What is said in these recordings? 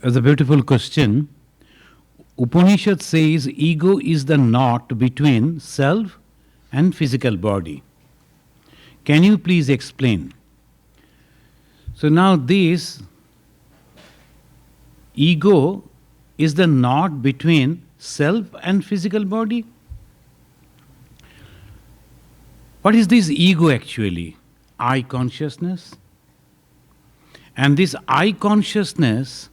That's a beautiful question. Upanishad says ego is the knot between self and physical body. Can you please explain? So now this ego is the knot between self and physical body. What is this ego actually? I consciousness. And this I consciousness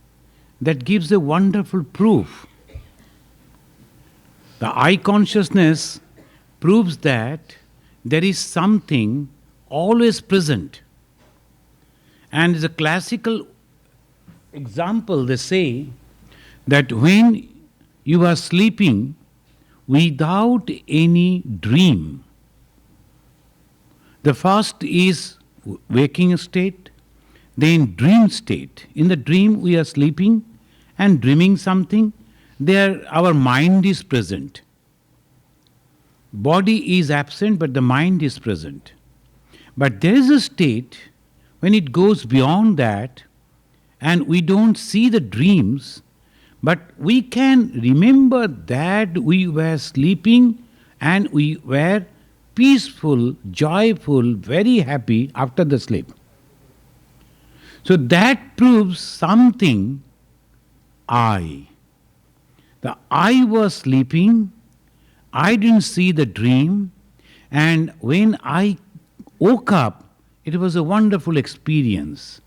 that gives a wonderful proof. The I consciousness proves that there is something always present. And as a classical example, they say that when you are sleeping without any dream, the first is waking state, then dream state. In the dream, we are sleeping and dreaming something. There, our mind is present. Body is absent, but the mind is present. But there is a state when it goes beyond that, and we don't see the dreams, but we can remember that we were sleeping and we were peaceful, joyful, very happy after the sleep. So that proves something I. The I was sleeping, I didn't see the dream, and when I woke up, it was a wonderful experience.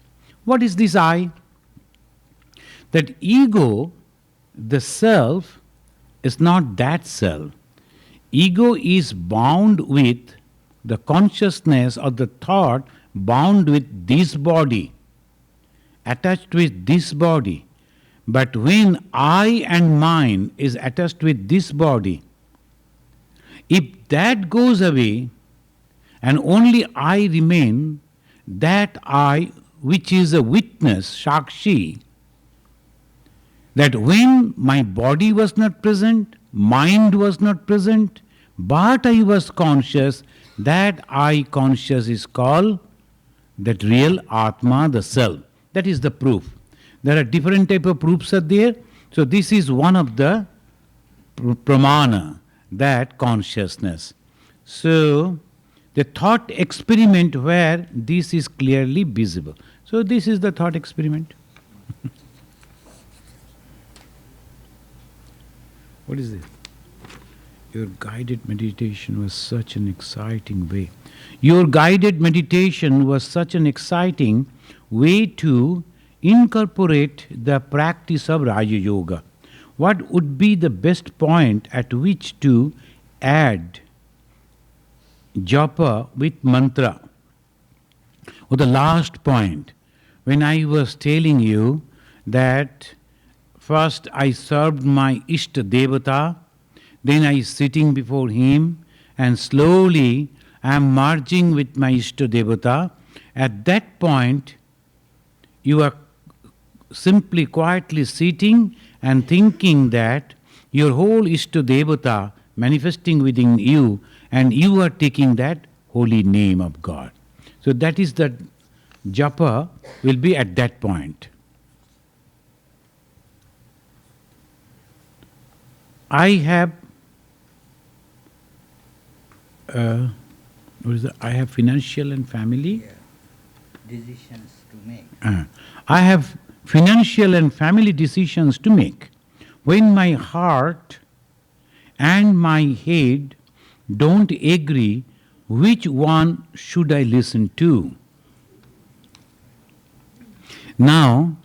What is this I? That ego, the self, is not that self. Ego is bound with the consciousness or the thought, bound with this body, attached with this body. But when I and mine is attached with this body, if that goes away and only I remain, that I, which is a witness, Shakshi, that when my body was not present, mind was not present, but I was conscious, that I conscious is called that real Atma, the self. That is the proof. There are different type of proofs are there. So this is one of the pramana, that consciousness. So the thought experiment where this is clearly visible. So this is the thought experiment. What is this? Your guided meditation was such an exciting way. Your guided meditation was such an exciting way to incorporate the practice of Raja Yoga. What would be the best point at which to add japa with mantra? Or the last point, when I was telling you that first I served my Ishta Devata, then I sitting before him, and slowly I am merging with my Ishta Devata. At that point, you are simply quietly sitting and thinking that your whole Ishta Devata manifesting within you, and you are taking that holy name of God. So that is that japa will be at that point. I have I have financial and family. Yeah. Decisions to make. I have financial and family decisions to make. When my heart and my head don't agree, which one should I listen to? Now,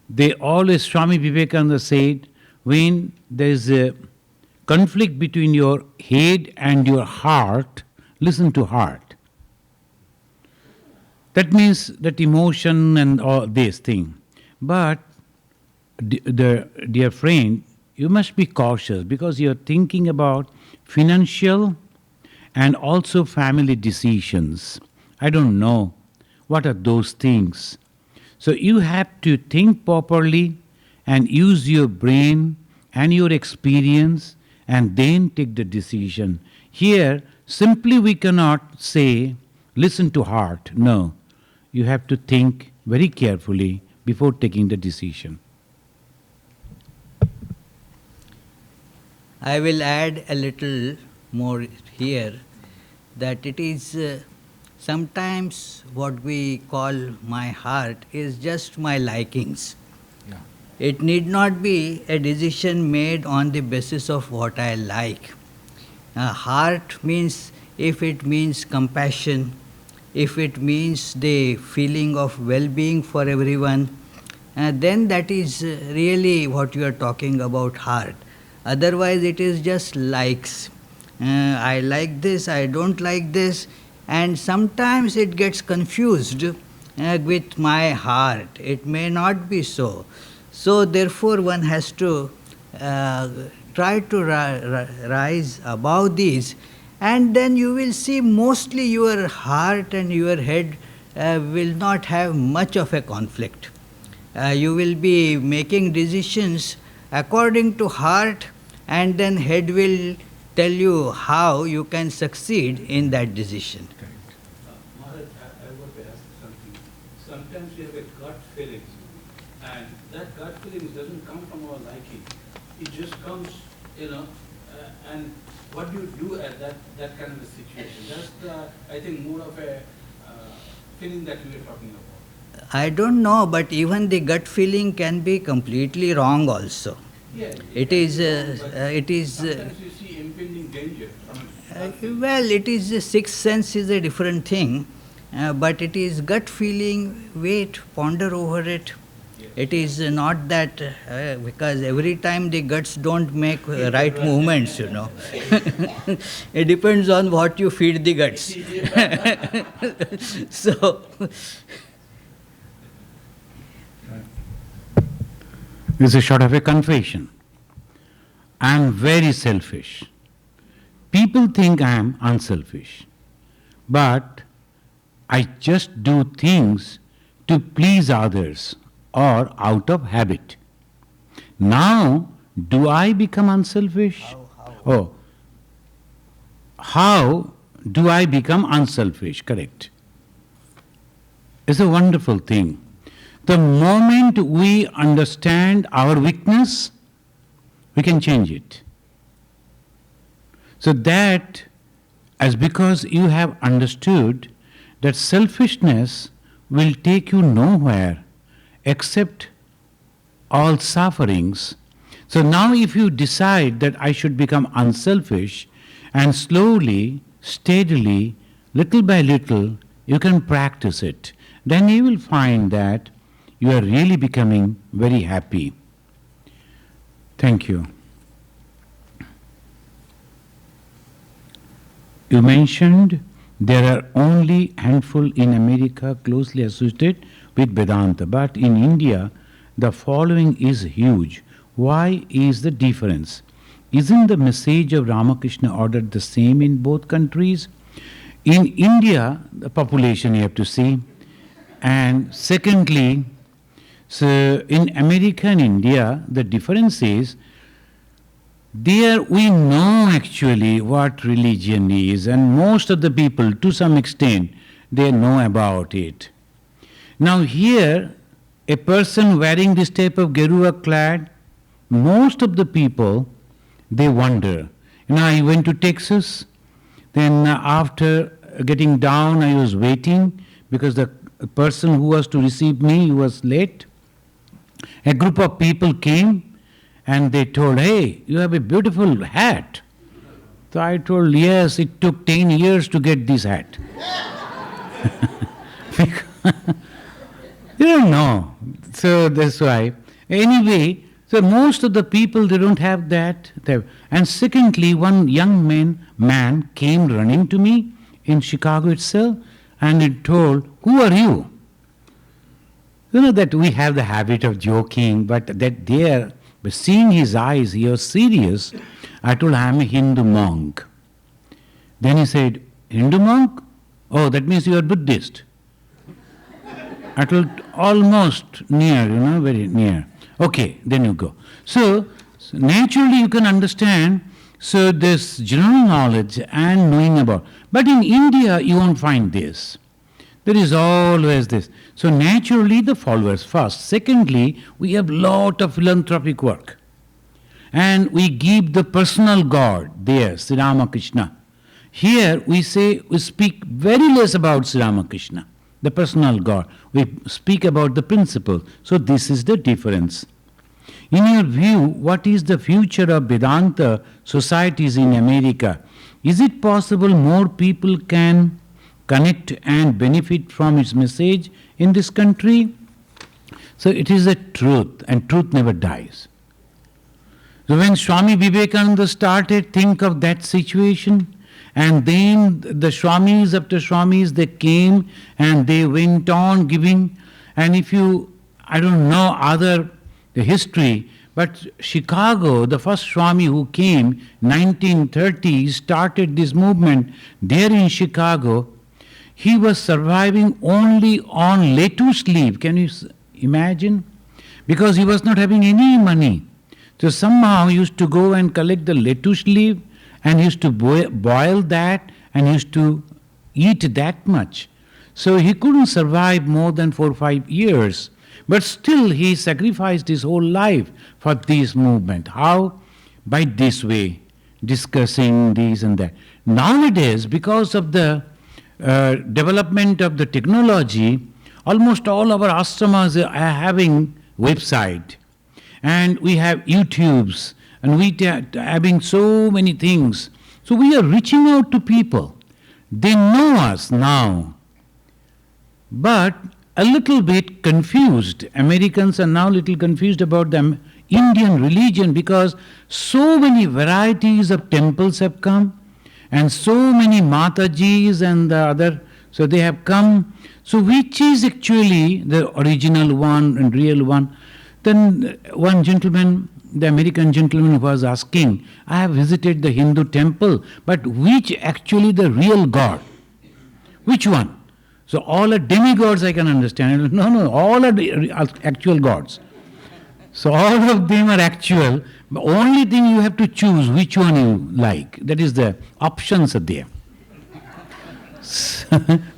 they always, Swami Vivekananda said, when there is a conflict between your head and your heart, listen to heart. That means that emotion and all this thing. But, dear friend, you must be cautious because you are thinking about financial and also family decisions. I don't know what are those things. So you have to think properly and use your brain and your experience and then take the decision. Here, simply we cannot say, listen to heart. No, you have to think very carefully before taking the decision. I will add a little more here, that it is sometimes what we call my heart is just my likings. Yeah. It need not be a decision made on the basis of what I like. Heart means, if it means compassion, if it means the feeling of well-being for everyone, then that is really what you are talking about, heart. Otherwise it is just likes. I like this, I don't like this, and sometimes it gets confused with my heart. It may not be so. So therefore one has to try to rise above these, and then you will see mostly your heart and your head will not have much of a conflict. You will be making decisions according to heart, and then head will tell you how you can succeed in that decision. Maharaj, I want to ask something. Sometimes we have a gut feeling, and that gut feeling doesn't come from our liking. It just comes, and what do you do at that kind of a situation? That's I think, more of a feeling that we are talking about. I don't know, but even the gut feeling can be completely wrong also. Yeah, It is, sometimes you see impending danger from it. well, it is the sixth sense is a different thing, but it is gut feeling. Wait, ponder over it. It is not that because every time the guts don't make right movements, It depends on what you feed the guts. So, This is sort of a confession. I am very selfish. People think I am unselfish, but I just do things to please others or out of habit. Now, do I become unselfish? Oh, how do I become unselfish? Correct. It's a wonderful thing. The moment we understand our weakness, we can change it. So that, as because you have understood that selfishness will take you nowhere except all sufferings. So now if you decide that I should become unselfish, and slowly, steadily, little by little, you can practice it, then you will find that you are really becoming very happy. Thank you. You mentioned there are only handful in America closely associated with Vedanta, but in India the following is huge. Why is the difference? Isn't the message of Ramakrishna ordered the same in both countries? In India, the population you have to see, and secondly, so in America and India, the difference is there we know actually what religion is, and most of the people, to some extent, they know about it. Now here, a person wearing this type of Gerua clad, most of the people, they wonder. I went to Texas, then after getting down, I was waiting because the person who was to receive me was late. A group of people came and they told, "Hey, you have a beautiful hat." So I told, "Yes, it took 10 years to get this hat." You don't know. So that's why. Anyway, so most of the people, they don't have that. And secondly, one young man came running to me in Chicago itself and he told, "Who are you?" You know that we have the habit of joking, but that there, but seeing his eyes, he was serious. I told him, "I am a Hindu monk." Then he said, "Hindu monk? Oh, that means you are Buddhist." I told, "Almost near, very near." "Okay, then you go." So naturally you can understand, so this general knowledge and knowing about. But in India you won't find this. There is always this. So naturally the followers first. Secondly, we have lot of philanthropic work. and we give the personal God there, Sri Ramakrishna. Here we speak very less about Sri Ramakrishna, the personal God. We speak about the principle. So this is the difference. In your view, what is the future of Vedanta societies in America? Is it possible more people can connect and benefit from its message in this country? So it is a truth, and truth never dies. So when Swami Vivekananda started, think of that situation, and then the Swamis after Swamis, they came and they went on giving. And if you, I don't know the history, but Chicago, the first Swami who came, 1930, started this movement there in Chicago. He was surviving only on lettuce leaf. Can you imagine? Because he was not having any money. So somehow he used to go and collect the lettuce leaf and he used to boil that and he used to eat that much. So he couldn't survive more than 4 or 5 years. But still he sacrificed his whole life for this movement. How? By this way, discussing this and that. Nowadays, because of the development of the technology, almost all our ashramas are having website. And we have YouTubes, and we are having so many things. So we are reaching out to people. They know us now. But a little bit confused. Americans are now a little confused about the Indian religion because so many varieties of temples have come and so many Matajis and the other, so they have come. So which is actually the original one and real one? Then one gentleman, the American gentleman was asking, I have visited the Hindu temple, but which actually the real God? Which one? So all are demigods, I can understand. No, all are actual gods. So all of them are actual. The only thing you have to choose which one you like. That is the options are there.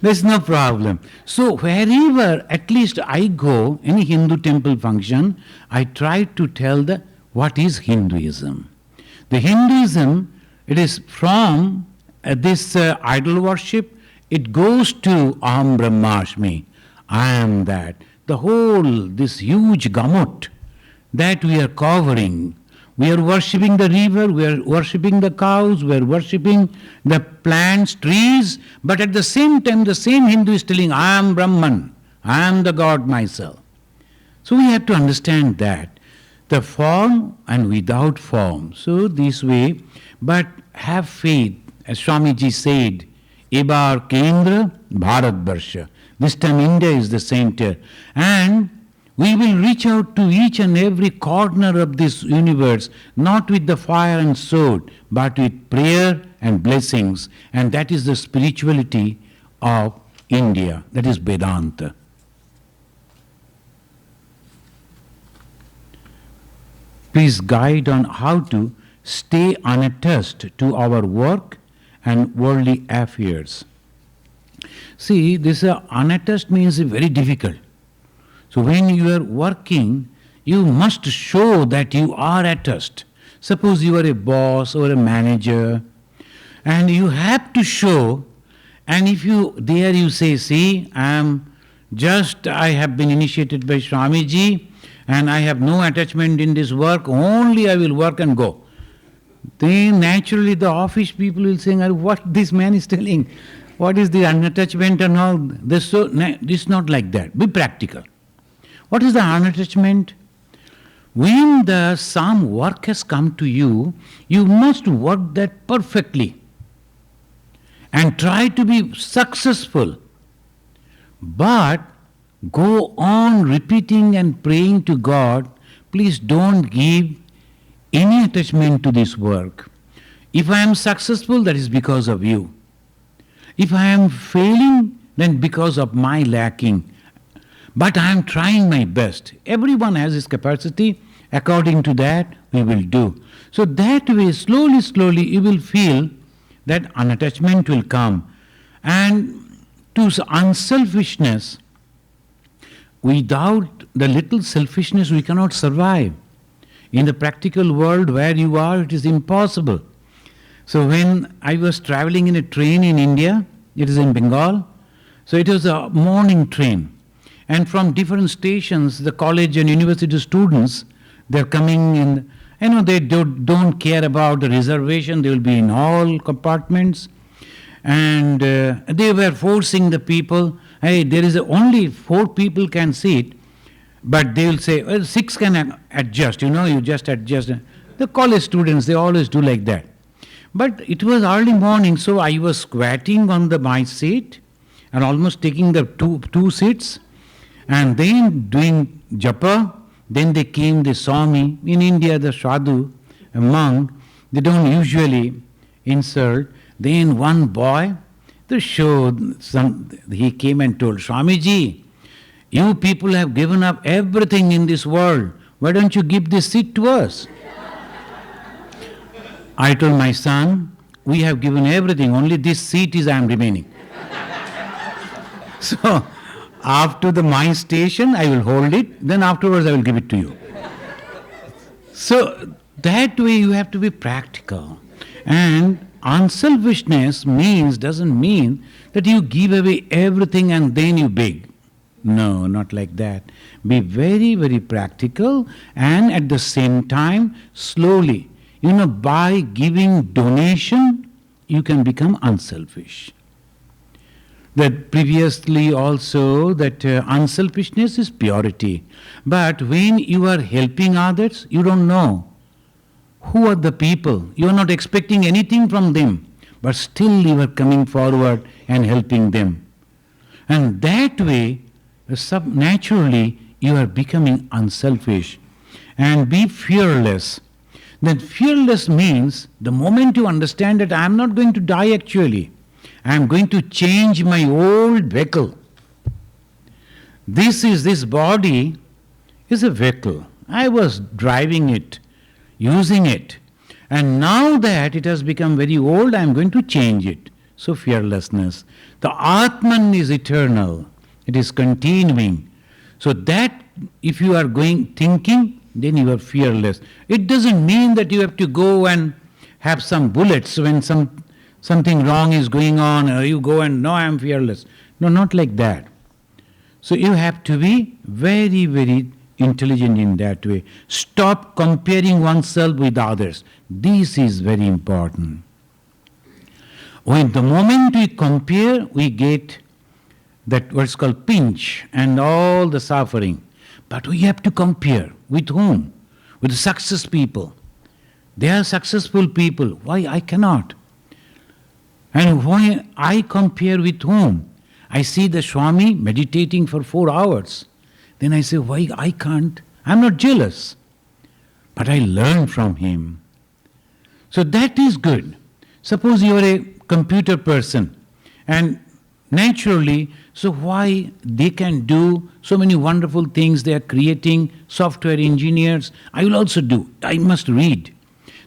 There's no problem. So wherever at least I go, any Hindu temple function, I try to tell what is Hinduism. The Hinduism, it is from this idol worship, it goes to Aham Brahmasmi, I am that. The whole, this huge gamut that we are covering. We are worshipping the river, we are worshipping the cows, we are worshipping the plants, trees, but at the same time the same Hindu is telling, I am Brahman, I am the God myself. So we have to understand that. The form and without form. So this way, but have faith, as Swamiji said, Ebar Kendra Bharat Barsha. This time India is the center. And we will reach out to each and every corner of this universe, not with the fire and sword, but with prayer and blessings. And that is the spirituality of India. That is Vedanta. Please guide on how to stay unattached to our work and worldly affairs. See, this unattached means very difficult. So when you are working, you must show that you are attached. Suppose you are a boss or a manager, and you have to show, and if you say, see, I have been initiated by Swamiji, and I have no attachment in this work, only I will work and go. Then naturally the office people will say, what this man is telling, what is the unattachment and all, this is not like that. Be practical. What is the unattachment? When some work has come to you, you must work that perfectly and try to be successful. But go on repeating and praying to God, please don't give any attachment to this work. If I am successful, that is because of you. If I am failing, then because of my lacking. But I am trying my best. Everyone has his capacity. According to that, we will do. So that way, slowly, you will feel that unattachment will come. And to unselfishness, without the little selfishness, we cannot survive. In the practical world where you are, it is impossible. So when I was traveling in a train in India, it is in Bengal, so it was a morning train. And from different stations, the college and university students, they're coming in, they don't care about the reservation, they will be in all compartments. And they were forcing the people, hey, there is only 4 people can sit, but they will say, well, 6 can adjust, you just adjust. The college students, they always do like that. But it was early morning, so I was squatting on my seat and almost taking the two seats, and then doing japa. Then they saw me. In India, the sadhu, a monk, they don't usually insult. Then one boy, he came and told, Swamiji, you people have given up everything in this world. Why don't you give this seat to us? I told my son, we have given everything, only this seat I am remaining. So, after my station, I will hold it, then afterwards I will give it to you. So, that way you have to be practical. And unselfishness doesn't mean that you give away everything and then you beg. No, not like that. Be very, very practical, and at the same time, slowly. By giving donation, you can become unselfish. That previously also, that unselfishness is purity. But when you are helping others, you don't know who are the people. You are not expecting anything from them, but still you are coming forward and helping them. And that way, naturally, you are becoming unselfish. And be fearless. Then fearless means the moment you understand that I am not going to die actually, I am going to change my old vehicle. This body is a vehicle. I was driving it, using it, and now that it has become very old, I am going to change it. So fearlessness. The Atman is eternal. It is continuing. So that if you are thinking, then you are fearless. It doesn't mean that you have to go and have some bullets when something wrong is going on, or you go and, no, I am fearless. No, not like that. So you have to be very, very intelligent in that way. Stop comparing oneself with others. This is very important. When the moment we compare, we get that what's called pinch and all the suffering. But we have to compare. With whom? With the success people. They are successful people. Why I cannot? And when I compare with whom? I see the Swami meditating for 4 hours. Then I say, why I can't? I'm not jealous. But I learn from him. So that is good. Suppose you are a computer person, and naturally, so why they can do so many wonderful things, they are creating software engineers, I will also do. I must read.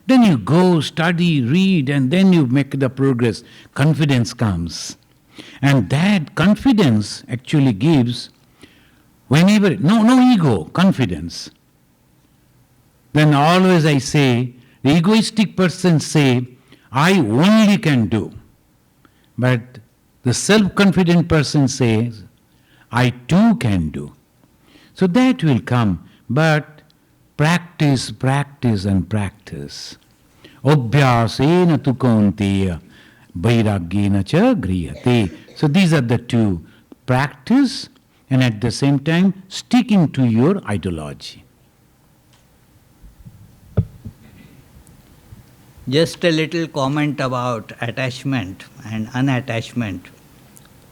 Then you go, study, read, and then you make the progress. Confidence comes. And that confidence actually gives, no ego, confidence. Then always I say, the egoistic person say, I only can do. But the self-confident person says, I too can do. So that will come, but practice, practice and practice. Obhyasena tu kaunteya, vairagyena cha grihate. So these are the two. Practice and at the same time sticking to your ideology. Just a little comment about attachment and unattachment.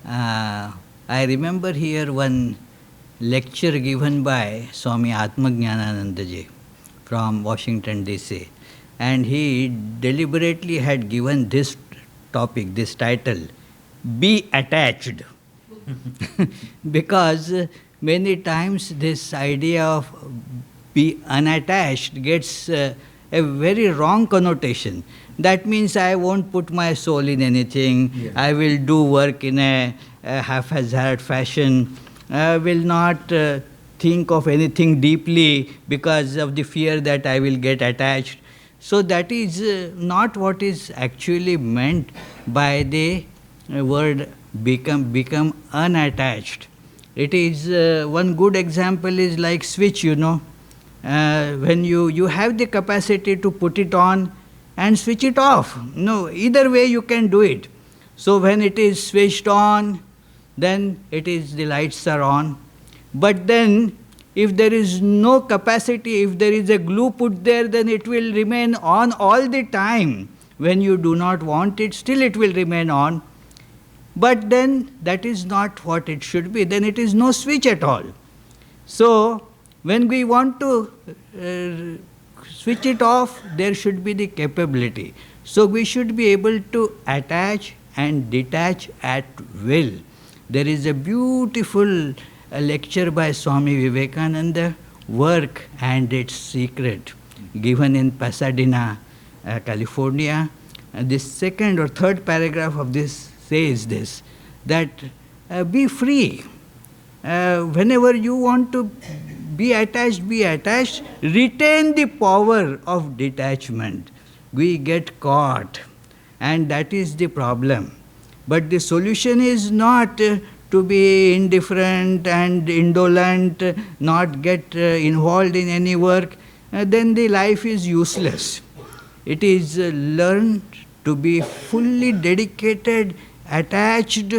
I remember here one lecture given by Swami Atmajnananandaji from Washington DC, and he deliberately had given this topic, this title, Be Attached. Because many times this idea of be unattached gets a very wrong connotation. That means I won't put my soul in anything, yeah. I will do work in a haphazard fashion, I will not think of anything deeply because of the fear that I will get attached. So that is not what is actually meant by the word become unattached. It is one good example is like switch, when you have the capacity to put it on and switch it off. No, either way you can do it. So when it is switched on, then the lights are on. But then if there is no capacity, if there is a glue put there, then it will remain on all the time. When you do not want it, still it will remain on. But then that is not what it should be. Then it is no switch at all. So when we want to switch it off, there should be the capability. So we should be able to attach and detach at will. There is a beautiful lecture by Swami Vivekananda, Work and Its Secret, given in Pasadena, California. And this second or third paragraph of this says this, that be free. Whenever you want to be attached, retain the power of detachment. We get caught, and that is the problem. But the solution is not to be indifferent and indolent, not get involved in any work, then the life is useless. It is learned to be fully dedicated, attached,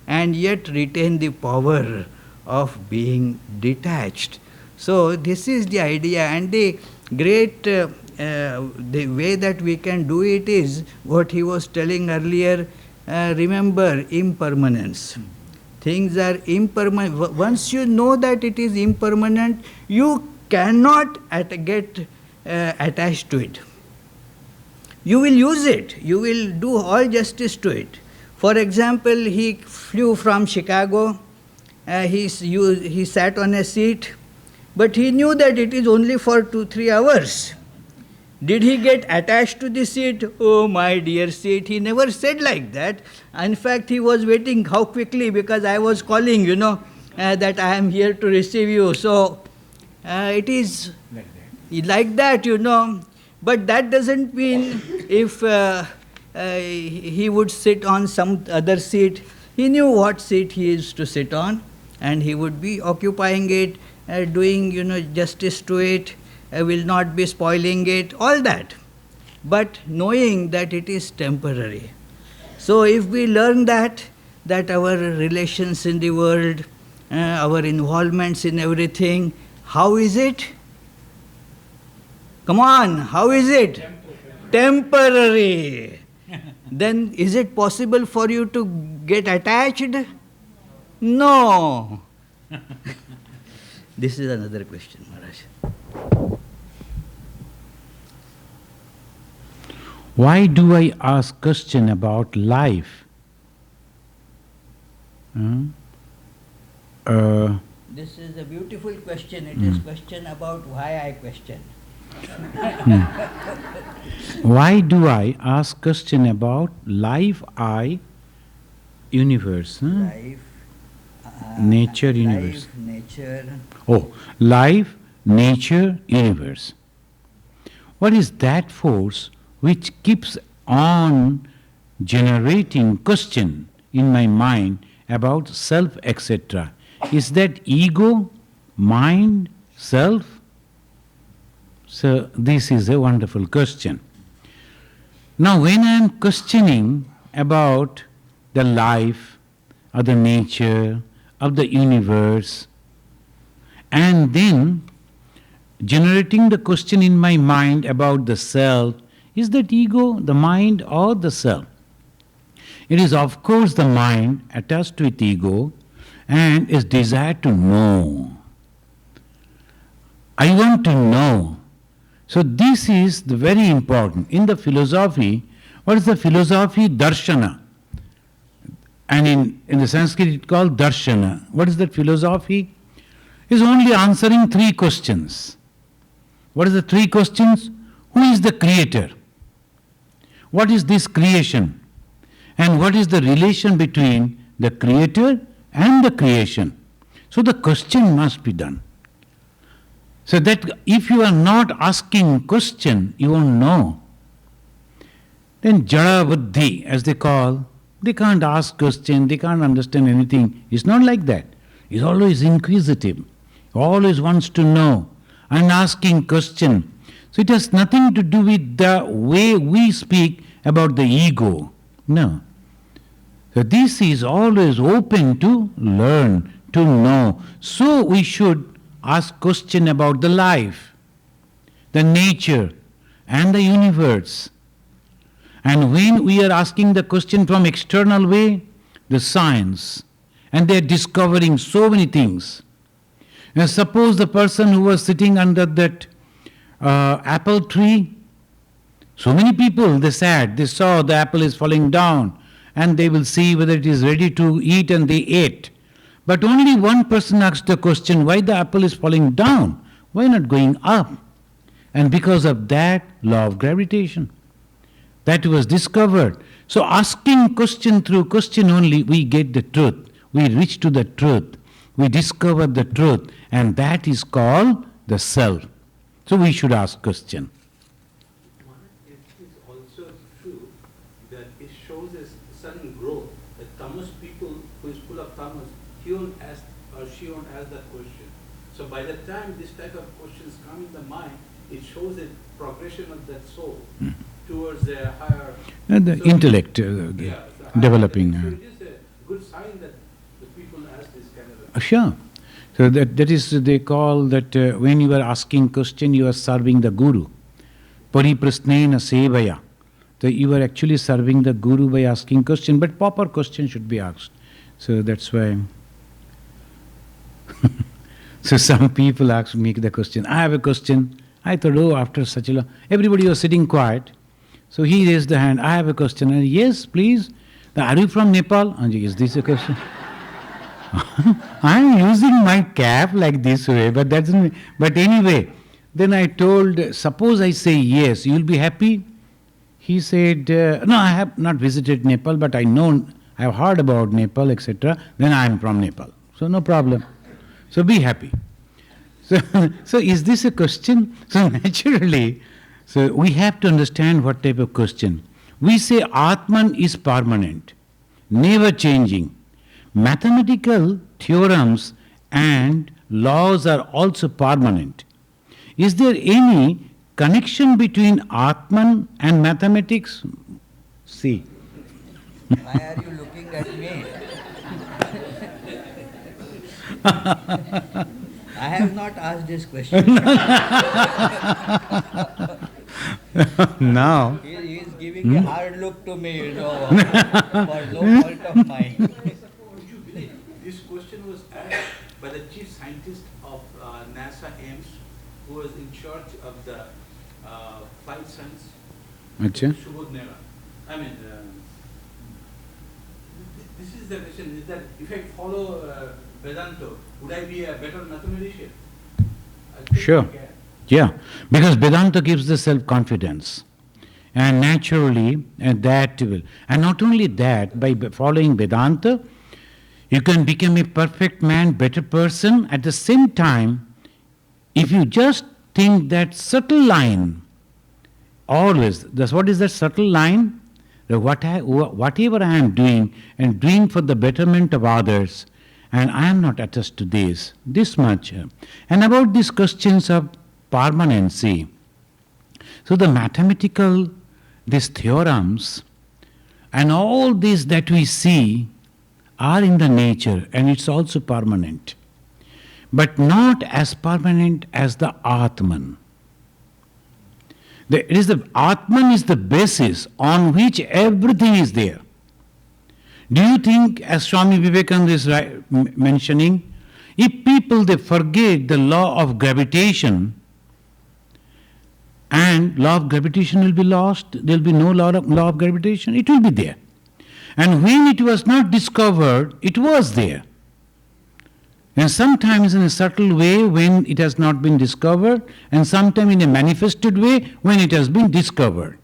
and yet retain the power of being detached. So this is the idea, and the great the way that we can do it is what he was telling earlier. Remember impermanence. Things are impermanent. Once you know that it is impermanent, you cannot get attached to it. You will use it. You will do all justice to it. For example, he flew from Chicago. He sat on a seat, but he knew that it is only for 2-3 hours. Did he get attached to the seat? Oh, my dear seat. He never said like that. In fact, he was waiting how quickly, because I was calling, that I am here to receive you. So it is like that, But that doesn't mean if he would sit on some other seat. He knew what seat he is to sit on, and he would be occupying it, doing, justice to it, will not be spoiling it, all that. But knowing that it is temporary. So if we learn that our relations in the world, our involvements in everything, how is it? Come on, how is it? Temporary. Then is it possible for you to get attached? No. This is another question, Maharaj. Why do I ask question about life? This is a beautiful question. It is question about why I question. Why do I ask question about life, I, universe? Life, Nature, universe. Life, nature. Oh, life, nature, universe. What is that force which keeps on generating question in my mind about self, etc.? Is that ego, mind, self? So this is a wonderful question. Now when I am questioning about the life, or the nature, of the universe, and then generating the question in my mind about the self, is that ego, the mind, or the self? It is of course the mind attached with ego and is desire to know. I want to know. So this is the very important. In the philosophy, what is the philosophy? Darshana. And in the Sanskrit it's called darshana. What is that philosophy? Is only answering 3 questions. What is the 3 questions? Who is the creator? What is this creation? And what is the relation between the creator and the creation? So the question must be done. So that if you are not asking question, you won't know. Then jada buddhi, as they call, they can't ask question, they can't understand anything. It's not like that. He's always inquisitive, always wants to know, and asking question. So it has nothing to do with the way we speak about the ego. No. So this is always open to learn, to know. So we should ask question about the life, the nature, and the universe. And when we are asking the question from external way, the science, and they are discovering so many things. Now suppose the person who was sitting under that apple tree, so many people, they sat, they saw the apple is falling down, and they will see whether it is ready to eat, and they ate. But only one person asked the question, why the apple is falling down? Why not going up? And because of that, law of gravitation. That was discovered. So asking question through question only, we get the truth. We reach to the truth. We discover the truth. And that is called the self. So we should ask question. It is also true that it shows a sudden growth. The tamas people who is full of tamas, he won't ask or she won't ask that question. So by the time this type of questions come in the mind, it shows a progression of that soul towards a higher... And the intellect the higher developing. intellect. So it is a good sign that the people ask this kind of... Sure. So that is, they call that when you are asking question, you are serving the Guru. Pariprasnena sevaya. So you are actually serving the Guru by asking question, but proper question should be asked. So that's why. So some people ask me the question. I have a question. I thought, oh, after such a long, everybody was sitting quiet. So he raised the hand. I have a question. And yes, please. Are you from Nepal? And is this a question? I am using my cap like this way, but that's not. But anyway, then I told, suppose I say yes, you will be happy? He said, no, I have not visited Nepal, but I have heard about Nepal, etc. Then I am from Nepal. So no problem. So be happy. So is this a question? So naturally, so we have to understand what type of question. We say Atman is permanent, never changing. Mathematical theorems and laws are also permanent. Is there any connection between Atman and mathematics? See. Why are you looking at me? I have not asked this question. Now. He is giving a hard look to me, for no fault of mine. Would you believe this question was asked by the chief scientist of NASA Ames, who was in charge of the flight science, Achha. Subodh Nera. I mean, this is the question, is that if I follow Vedanta, would I be a better mathematician? I think Sure. I can. Yeah, because Vedanta gives the self-confidence. And naturally, that will. And not only that, by following Vedanta, you can become a perfect man, better person. At the same time, if you just think that subtle line, always, what is that subtle line? That whatever I am doing, and doing for the betterment of others, and I am not attached to this much. And about these questions of permanency, so the mathematical, these theorems, and all these that we see are in the nature, and it's also permanent, but not as permanent as the Atman. The Atman is the basis on which everything is there. Do you think, as Swami Vivekananda is mentioning, if people they forget the law of gravitation, and law of gravitation will be lost, there will be no law of gravitation, it will be there. And when it was not discovered, it was there. And sometimes in a subtle way when it has not been discovered, and sometimes in a manifested way when it has been discovered.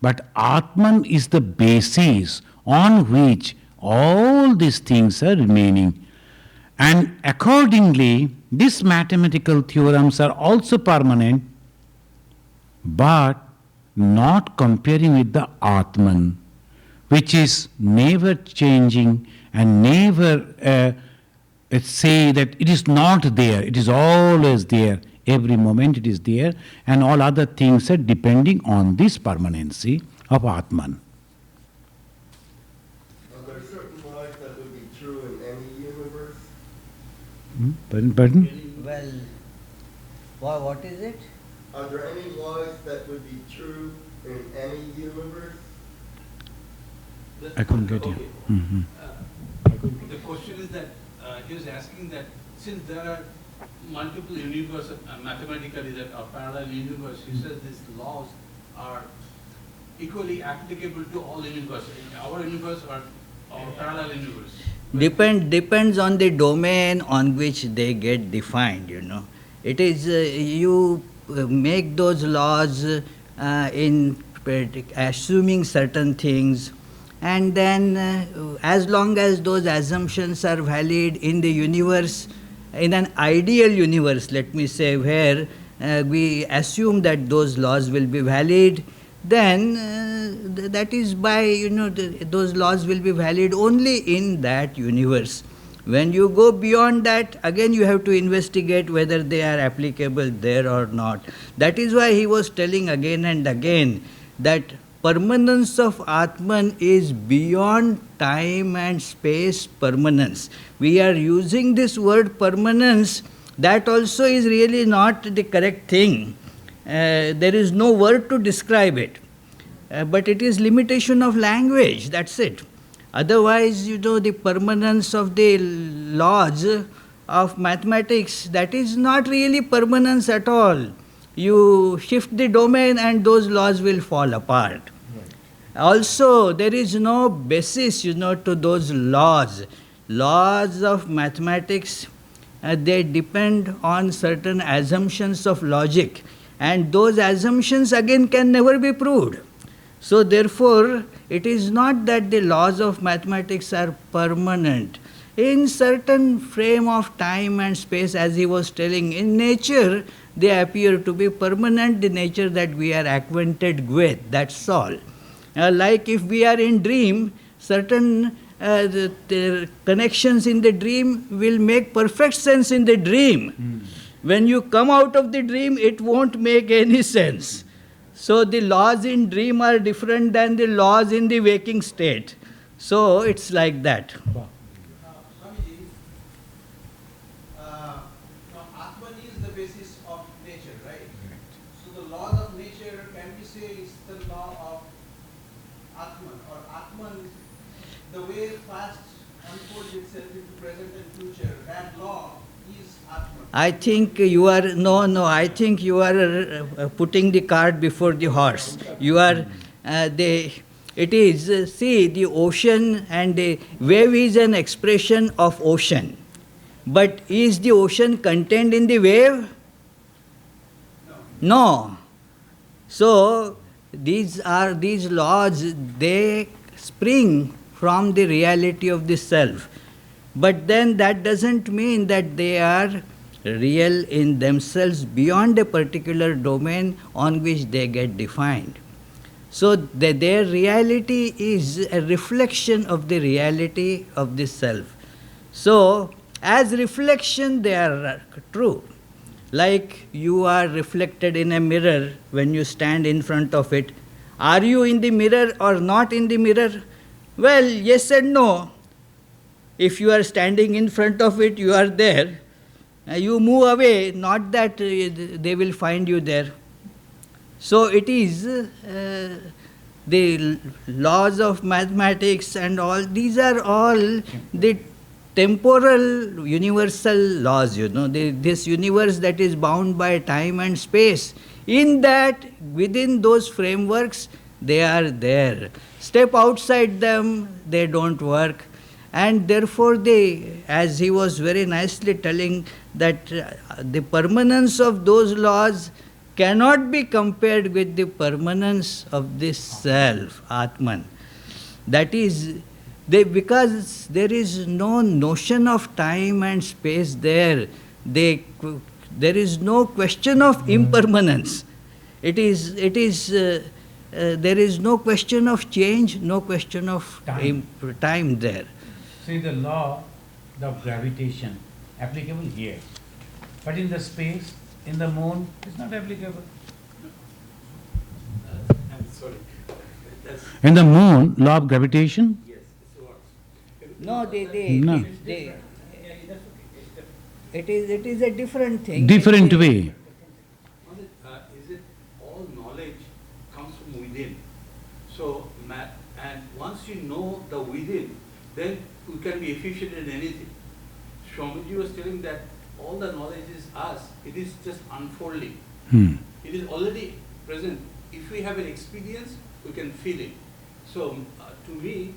But Atman is the basis on which all these things are remaining. And accordingly, these mathematical theorems are also permanent, but not comparing with the Atman, which is never changing and never say that it is not there, it is always there, every moment it is there, and all other things are depending on this permanency of Atman. Are there certain laws that would be true in any universe? Pardon? Well, what is it? Are there any laws that would be true in any universe? I couldn't get you. Okay. Mhm. The question is that he was asking that since there are multiple universes mathematically that are parallel universe, he says these laws are equally applicable to all universes, our universe or parallel universe. Depends on the domain on which they get defined, you know. It is, you make those laws assuming certain things, and then as long as those assumptions are valid in the universe, in an ideal universe, let me say, where we assume that those laws will be valid, then that is by, those laws will be valid only in that universe. When you go beyond that, again you have to investigate whether they are applicable there or not. That is why he was telling again and again that permanence of Atman is beyond time and space permanence. We are using this word permanence, that also is really not the correct thing. There is no word to describe it. But it is limitation of language, that's it. Otherwise, the permanence of the laws of mathematics, that is not really permanence at all. You shift the domain and those laws will fall apart. Also, there is no basis, to those laws. Laws of mathematics, they depend on certain assumptions of logic, and those assumptions again can never be proved. So therefore, it is not that the laws of mathematics are permanent. In certain frame of time and space, as he was telling, in nature, they appear to be permanent, the nature that we are acquainted with, that's all. Like if we are in dream, certain the connections in the dream will make perfect sense in the dream. When you come out of the dream, it won't make any sense. So the laws in dream are different than the laws in the waking state. So it's like that. Swamiji, now Atman is the basis of nature, right? So the laws of nature, can we say is the law of Atman, or Atman, the way past unfolds itself into present and future, that law is Atman. I think you are, I think you are putting the cart before the horse. You are, it is, see, the ocean and the wave is an expression of ocean. But is the ocean contained in the wave? No. So, these laws, they spring from the reality of the self. But then that doesn't mean that they are real in themselves beyond a particular domain on which they get defined. So their reality is a reflection of the reality of the self. So as reflection they are true. Like you are reflected in a mirror when you stand in front of it. Are you in the mirror or not in the mirror? Well, yes and no. If you are standing in front of it, you are there. You move away, not that they will find you there. So it is the laws of mathematics and all, these are all the temporal universal laws, this universe that is bound by time and space. In that, within those frameworks, they are there. Step outside them, they don't work. And therefore, as he was very nicely telling, that the permanence of those laws cannot be compared with the permanence of this self, Atman. That is, Because there is no notion of time and space there, there is no question of impermanence. There is no question of change, no question of time there. See the law of gravitation applicable here. But in the space, in the moon, it's not applicable. I'm sorry. That's, In the moon, law of gravitation? yes, it works. No, No. they it is a different thing. Different way. Is it all knowledge comes from within? So, and once you know the within, then you can be efficient in anything. Swamiji was telling that all the knowledge is us, it is just unfolding. Hmm. It is already present. If we have an experience, we can feel it. So, to me,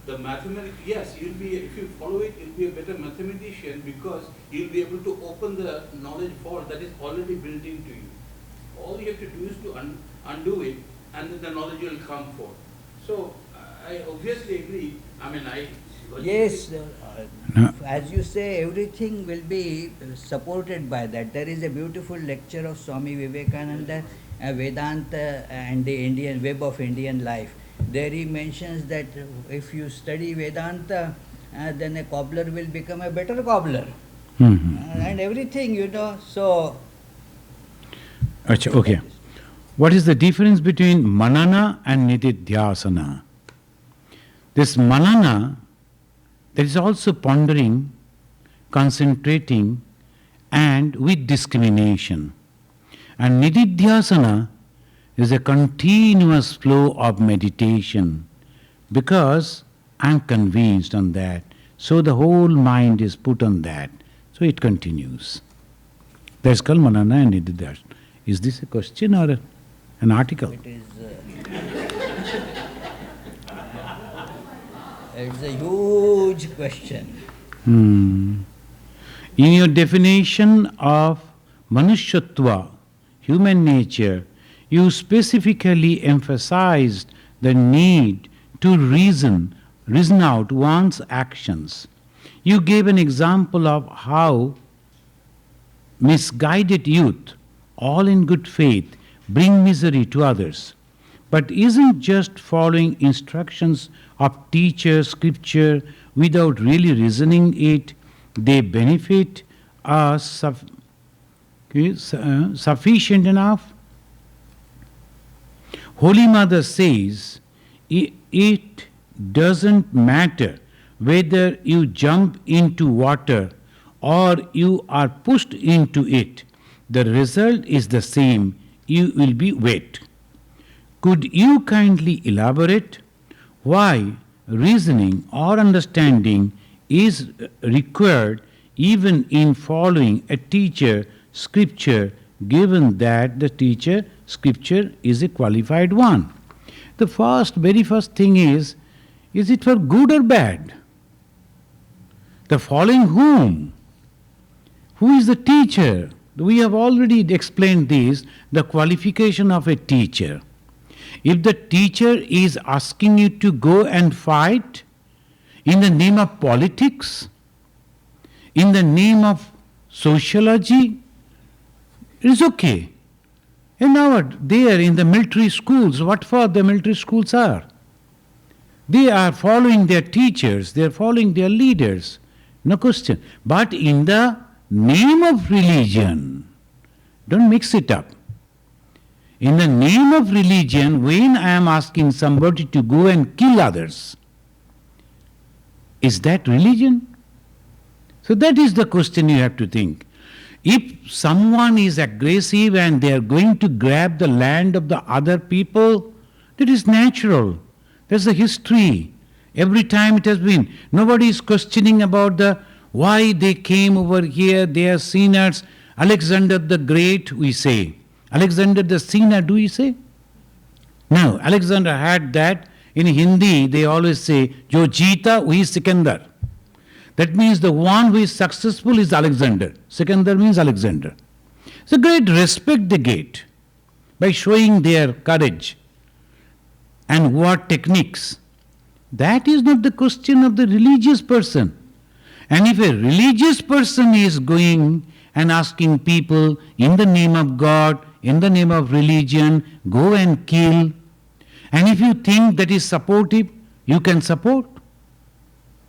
the mathematics, yes, you'll be, if you follow it, you'll be a better mathematician because you'll be able to open the knowledge vault that is already built into you. All you have to do is to undo it, and then the knowledge will come forth. So, I obviously agree. I mean, Yes, No. as you say, everything will be supported by that. There is a beautiful lecture of Swami Vivekananda, Vedanta and the Indian web of Indian life. There he mentions that if you study Vedanta, then a cobbler will become a better cobbler. And everything, so... Achha, okay. What is the difference between manana and nididhyasana? This manana, there is also pondering, concentrating, and with discrimination. And nididhyasana is a continuous flow of meditation because I am convinced on that. So the whole mind is put on that. So it continues. That's called manana and nididhyasana. Is this a question or an article? It is. It's a huge question. In your definition of Manushyatva, human nature, you specifically emphasized the need to reason out one's actions. You gave an example of how misguided youth, all in good faith, bring misery to others. But isn't just following instructions of teacher, scripture, without really reasoning it, they benefit us sufficient enough? Holy Mother says, it doesn't matter whether you jump into water or you are pushed into it. The result is the same, you will be wet. Could you kindly elaborate why reasoning or understanding is required even in following a teacher, scripture, given that the teacher, scripture is a qualified one? The very first thing is it for good or bad? The following whom? Who is the teacher? We have already explained this, the qualification of a teacher. If the teacher is asking you to go and fight in the name of politics, in the name of sociology, it is okay. And now there in the military schools, what for the military schools are? They are following their teachers, they are following their leaders, no question. But in the name of religion, don't mix it up. In the name of religion, when I am asking somebody to go and kill others, is that religion? So that is the question you have to think. If someone is aggressive and they are going to grab the land of the other people, that is natural. That's the history. Every time it has been. Nobody is questioning about why they came over here, they are sinners. Alexander the Great, we say. Alexander the sinner, do we say? No, Alexander had that. In Hindi, they always say, Jo jeeta, wahi Sikandar. That means the one who is successful is Alexander. Sikandar means Alexander. It's a great respect they get by showing their courage and war techniques. That is not the question of the religious person. And if a religious person is going and asking people in the name of God, in the name of religion, go and kill, and if you think that is supportive, you can support.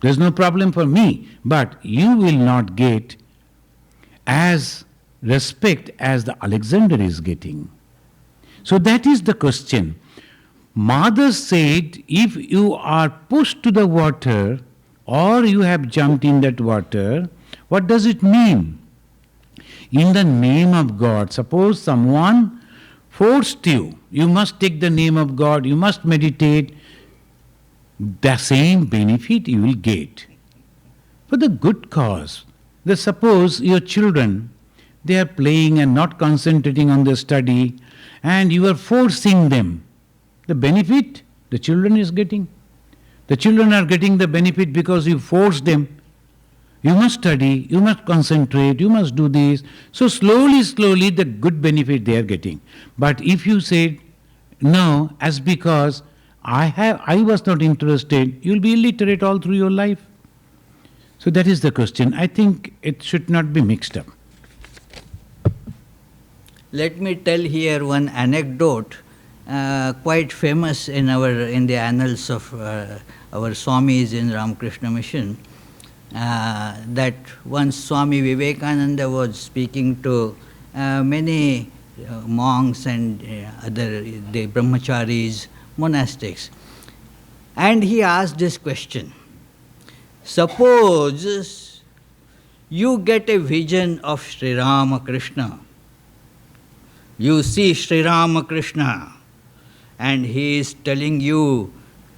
There's no problem for me, but you will not get as respect as the Alexander is getting. So that is the question. Mother said, if you are pushed to the water or you have jumped in that water, what does it mean? In the name of God, suppose someone forced you, you must take the name of God, you must meditate, the same benefit you will get. For the good cause. Suppose your children, they are playing and not concentrating on their study, and you are forcing them. The benefit the children is getting. The children are getting the benefit because you force them. You must study, you must concentrate, you must do this. So slowly, the good benefit they are getting. But if you say, no, as because I was not interested, you will be illiterate all through your life. So that is the question. I think it should not be mixed up. Let me tell here one anecdote, quite famous in the annals of our Swamis in Ramakrishna Mission. That once Swami Vivekananda was speaking to many monks and other the brahmacharis, monastics, and he asked this question: suppose you get a vision of Sri Ramakrishna. You see Sri Ramakrishna and he is telling you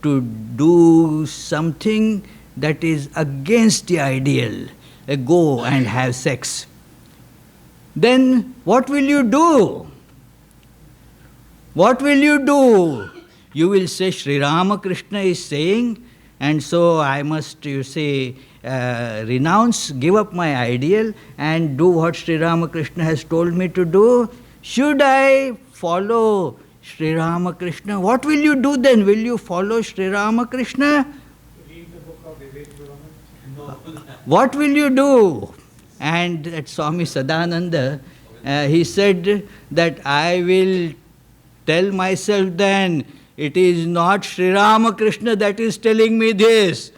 to do something that is against the ideal, go and have sex. Then what will you do? What will you do? You will say Sri Ramakrishna is saying, and so I must, you say, renounce, give up my ideal and do what Sri Ramakrishna has told me to do. Should I follow Sri Ramakrishna? What will you do then? Will you follow Sri Ramakrishna? Read the book of Vivek Brahman. What will you do? And at Swami Sadananda, he said that I will tell myself then, it is not Sri Ramakrishna that is telling me this.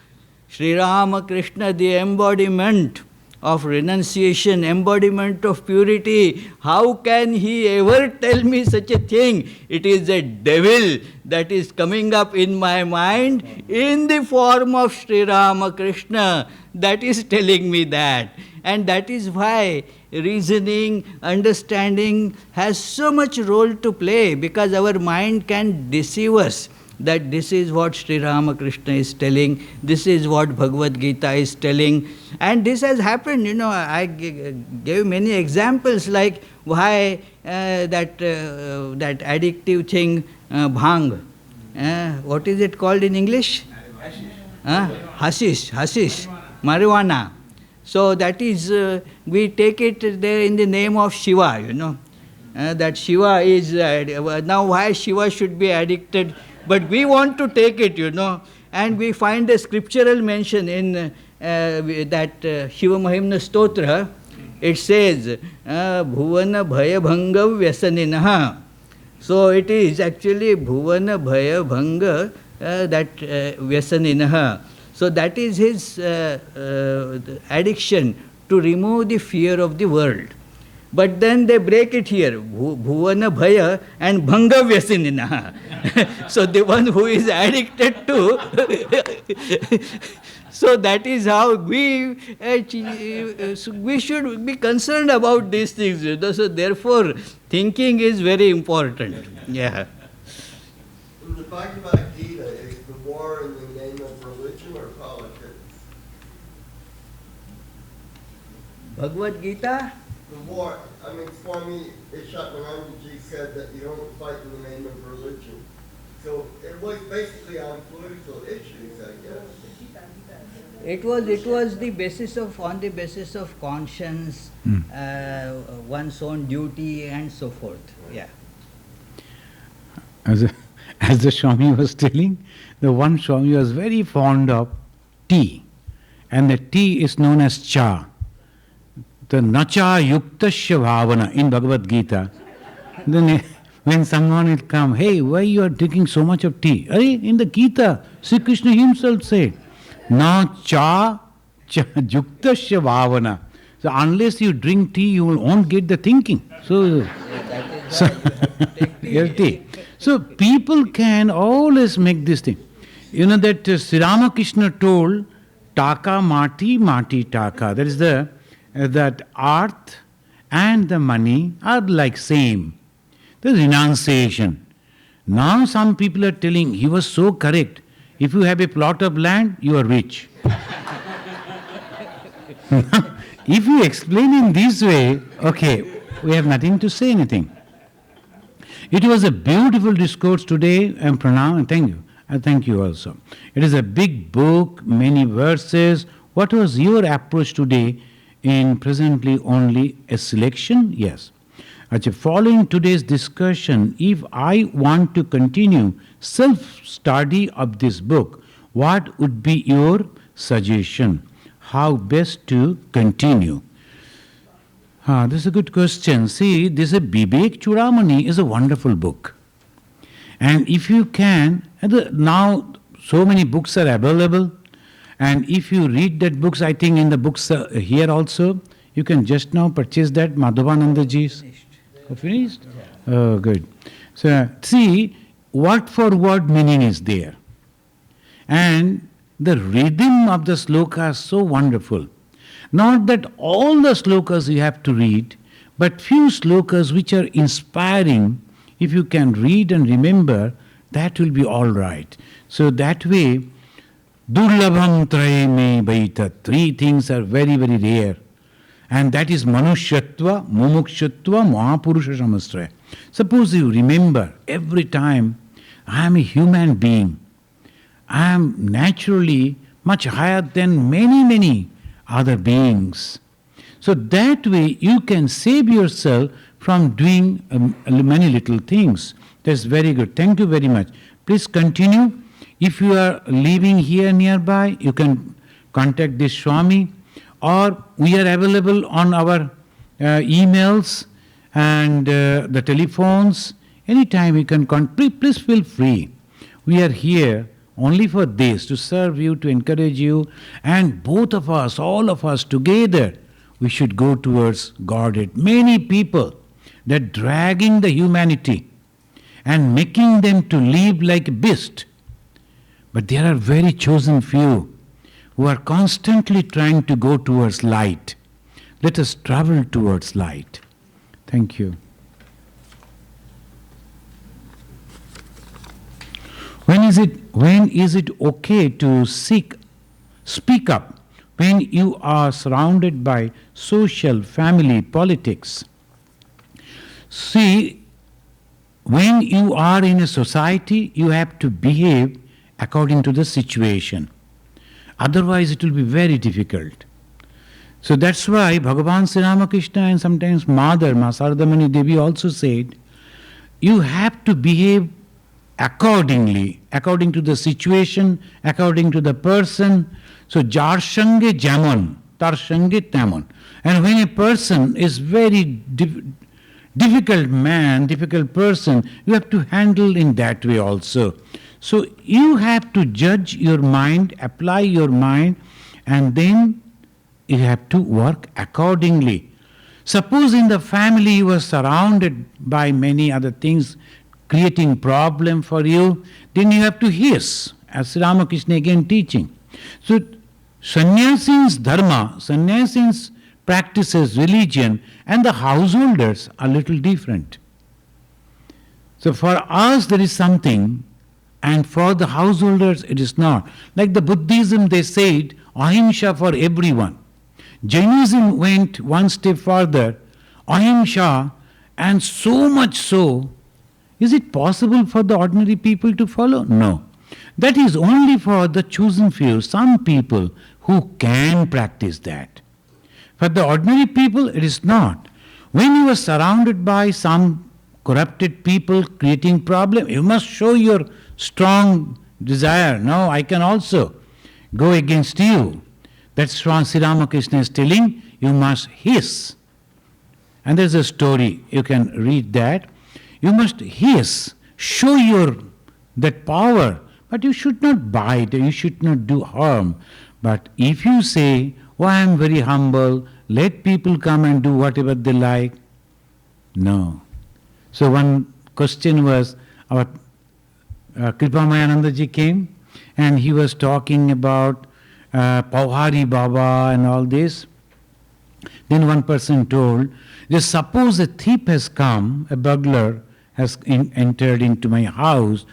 Sri Ramakrishna, the embodiment of renunciation, embodiment of purity. How can he ever tell me such a thing? It is a devil that is coming up in my mind in the form of Sri Ramakrishna that is telling me that. And that is why reasoning, understanding has so much role to play, because our mind can deceive us that this is what Sri Ramakrishna is telling, this is what Bhagavad Gita is telling. And this has happened, I gave many examples like why that addictive thing, bhang, what is it called in English? Hashish, marijuana. So that is, we take it there in the name of Shiva, that Shiva is, now why Shiva should be addicted? But we want to take it, and we find a scriptural mention in that Shiva Mahimna Stotra. It says, Bhuvana Bhaya Bhanga Vyasaninaha. So it is actually Bhuvana Bhaya Bhanga, that Vyasaninaha. So that is his addiction, to remove the fear of the world. But then they break it here, Bhuvana Bhaya and Bhanga Vyasaninaha. So the one who is addicted to, so that is how we should be concerned about these things. So therefore, thinking is very important. Yeah. The Bhagavad Gita is the war in the name of religion or politics? Bhagavad Gita? The war, Swami Ishakmanandaji said that you don't fight in the name of religion. So it was basically on political issues, I guess. It was the basis of, on the basis of conscience, one's own duty and so forth. Yeah. As the Swami was telling, the one Swami was very fond of tea, and the tea is known as cha. The nacha yuktasya bhavana in Bhagavad Gita. Then when someone will come, hey, why you are drinking so much of tea? In the Gita, Sri Krishna himself said, na cha yuktasya bhavana. So unless you drink tea, you won't get the thinking. So tea. So people can always make this thing. You know that Sri Ramakrishna told, taka mati, mati taka. That is that earth and the money are like same. There's renunciation. Now some people are telling, he was so correct. If you have a plot of land, you are rich. If you explain in this way, okay, we have nothing to say anything. It was a beautiful discourse today, and pranam, and thank you. I thank you also. It is a big book, many verses. What was your approach today in presently only a selection? Yes. Actually, following today's discussion, if I want to continue self-study of this book, what would be your suggestion? How best to continue? This is a good question. See, this is Vivek Chudamani is a wonderful book. And if you can, now so many books are available, and if you read that books, I think in the books here also, you can just now purchase that Madhavananda Ji's. Finished? Oh, good. So, see, word for word meaning is there. And the rhythm of the sloka is so wonderful. Not that all the slokas you have to read, but few slokas which are inspiring, if you can read and remember, that will be all right. So that way, durlabham traye me vaita. Three things are very, very rare. And that is manushyatva, mumukshutva, mahapurusha samasraya. Suppose you remember every time, I am a human being. I am naturally much higher than many, many other beings. So that way you can save yourself from doing many little things. That's very good. Thank you very much. Please continue. If you are living here nearby, you can contact this Swami, or we are available on our emails and the telephones. Anytime you can contact. Please feel free. We are here only for this, to serve you, to encourage you, and both of us, all of us together, we should go towards Godhead. Many people, they're dragging the humanity and making them to live like a beast. But there are very chosen few who are constantly trying to go towards light. Let us travel towards light. Thank you. When is it okay to speak up when you are surrounded by social, family, politics? See, when you are in a society, you have to behave according to the situation. Otherwise, it will be very difficult. So that's why Bhagavan Sri Ramakrishna and sometimes Mother, Ma Saradamani Devi also said, you have to behave accordingly, according to the situation, according to the person. So, jar sange jamon, tar sange tamon. And when a person is very difficult man, difficult person, you have to handle in that way also. So, you have to judge your mind, apply your mind, and then you have to work accordingly. Suppose in the family you are surrounded by many other things, creating problem for you, then you have to hiss, as Sri Ramakrishna again teaching. So, sannyasins dharma, sannyasins practices religion, and the householders are little different. So for us there is something, and for the householders it is not. Like the Buddhism, they said, ahimsa for everyone. Jainism went one step further, ahimsa, and so much so, is it possible for the ordinary people to follow? No. That is only for the chosen few, some people who can practice that. For the ordinary people, it is not. When you are surrounded by some corrupted people creating problem. You must show your strong desire. No, I can also go against you. That's what Sri Ramakrishna is telling. You must hiss. And there's a story, you can read that. You must hiss, show your that power, but you should not bite, you should not do harm. But if you say, oh, I am very humble, let people come and do whatever they like. No. So one question was, our Kripamayananda ji came and he was talking about Pauhari Baba and all this. Then one person told, just suppose a thief has come, a burglar has entered into my house,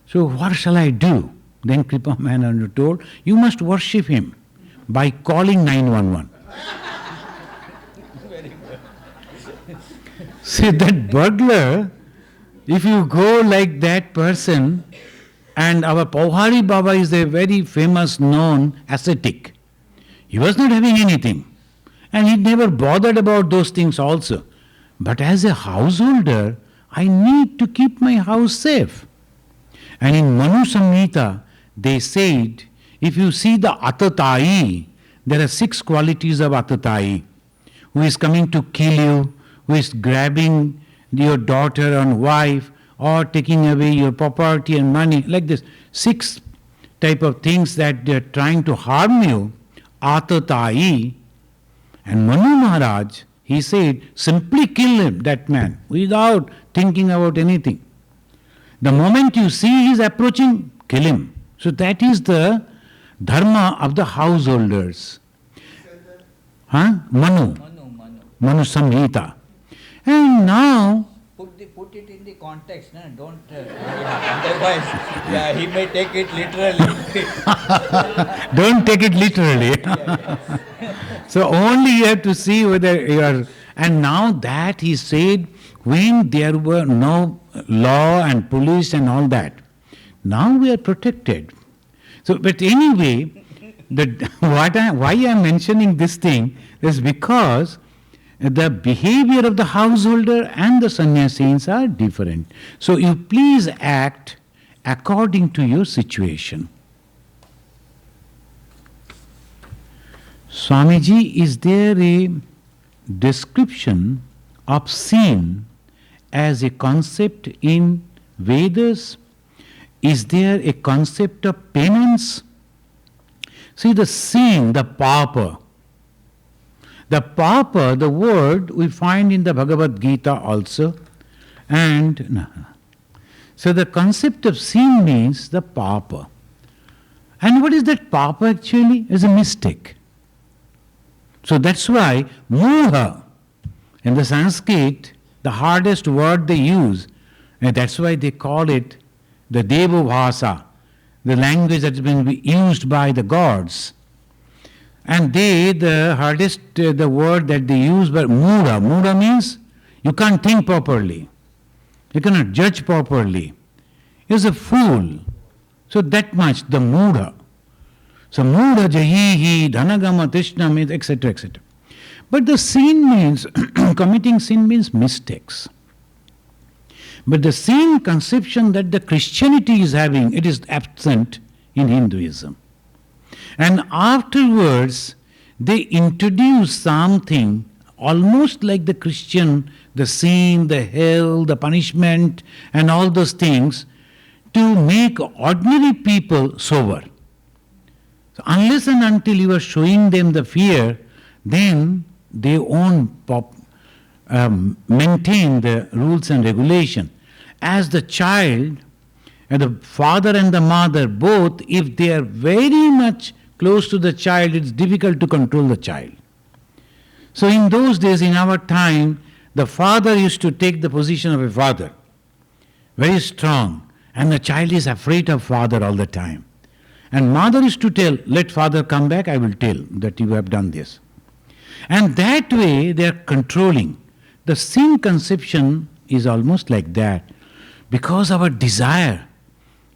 so what shall I do? Then Kripamayananda told, you must worship him by calling 911. See, that burglar, if you go like that person, and our Pauhari Baba is a very famous known ascetic. He was not having anything. And he never bothered about those things also. But as a householder, I need to keep my house safe. And in Manu Samhita, they said, if you see the Atatai, there are 6 qualities of Atatai. Who is coming to kill you, who is grabbing your daughter and wife, or taking away your property and money, like this. 6 type of things that they are trying to harm you, Atatai. And Manu Maharaj, he said, simply kill him, that man, without thinking about anything. The moment you see he is approaching, kill him. So that is the dharma of the householders. Manu Samhita. And now, Put it in the context, no? Don't. Otherwise, he may take it literally. don't take it literally. So only you have to see whether you are. And now that he said, when there were no law and police and all that, now we are protected. So, but anyway, why I am mentioning this thing is because the behavior of the householder and the sannyasins are different. So you please act according to your situation. Swamiji, is there a description of sin as a concept in Vedas? Is there a concept of penance? See, the sin, the papa. The papa, the word we find in the Bhagavad Gita also. So the concept of sin means the papa. And what is that papa actually? Is a mistake. So that's why moha, in the Sanskrit, the hardest word they use, and that's why they call it the Deva Bhasa, the language that has been used by the gods. And the hardest, the word that they use, but mudha. Mudha means you can't think properly. You cannot judge properly. He's a fool. So that much, the mudha. So mudha jahihi, dhanagama tishna means, etc., etc. But the sin means, committing sin means mistakes. But the same conception that the Christianity is having, it is absent in Hinduism. And afterwards, they introduce something almost like the Christian, the sin, the hell, the punishment, and all those things, to make ordinary people sober. So unless and until you are showing them the fear, then they won't maintain the rules and regulation. As the child, and the father and the mother, both, if they are very much close to the child, it's difficult to control the child. So in those days, in our time, the father used to take the position of a father, very strong, and the child is afraid of father all the time. And mother used to tell, let father come back, I will tell that you have done this. And that way they are controlling. The sin conception is almost like that, because our desire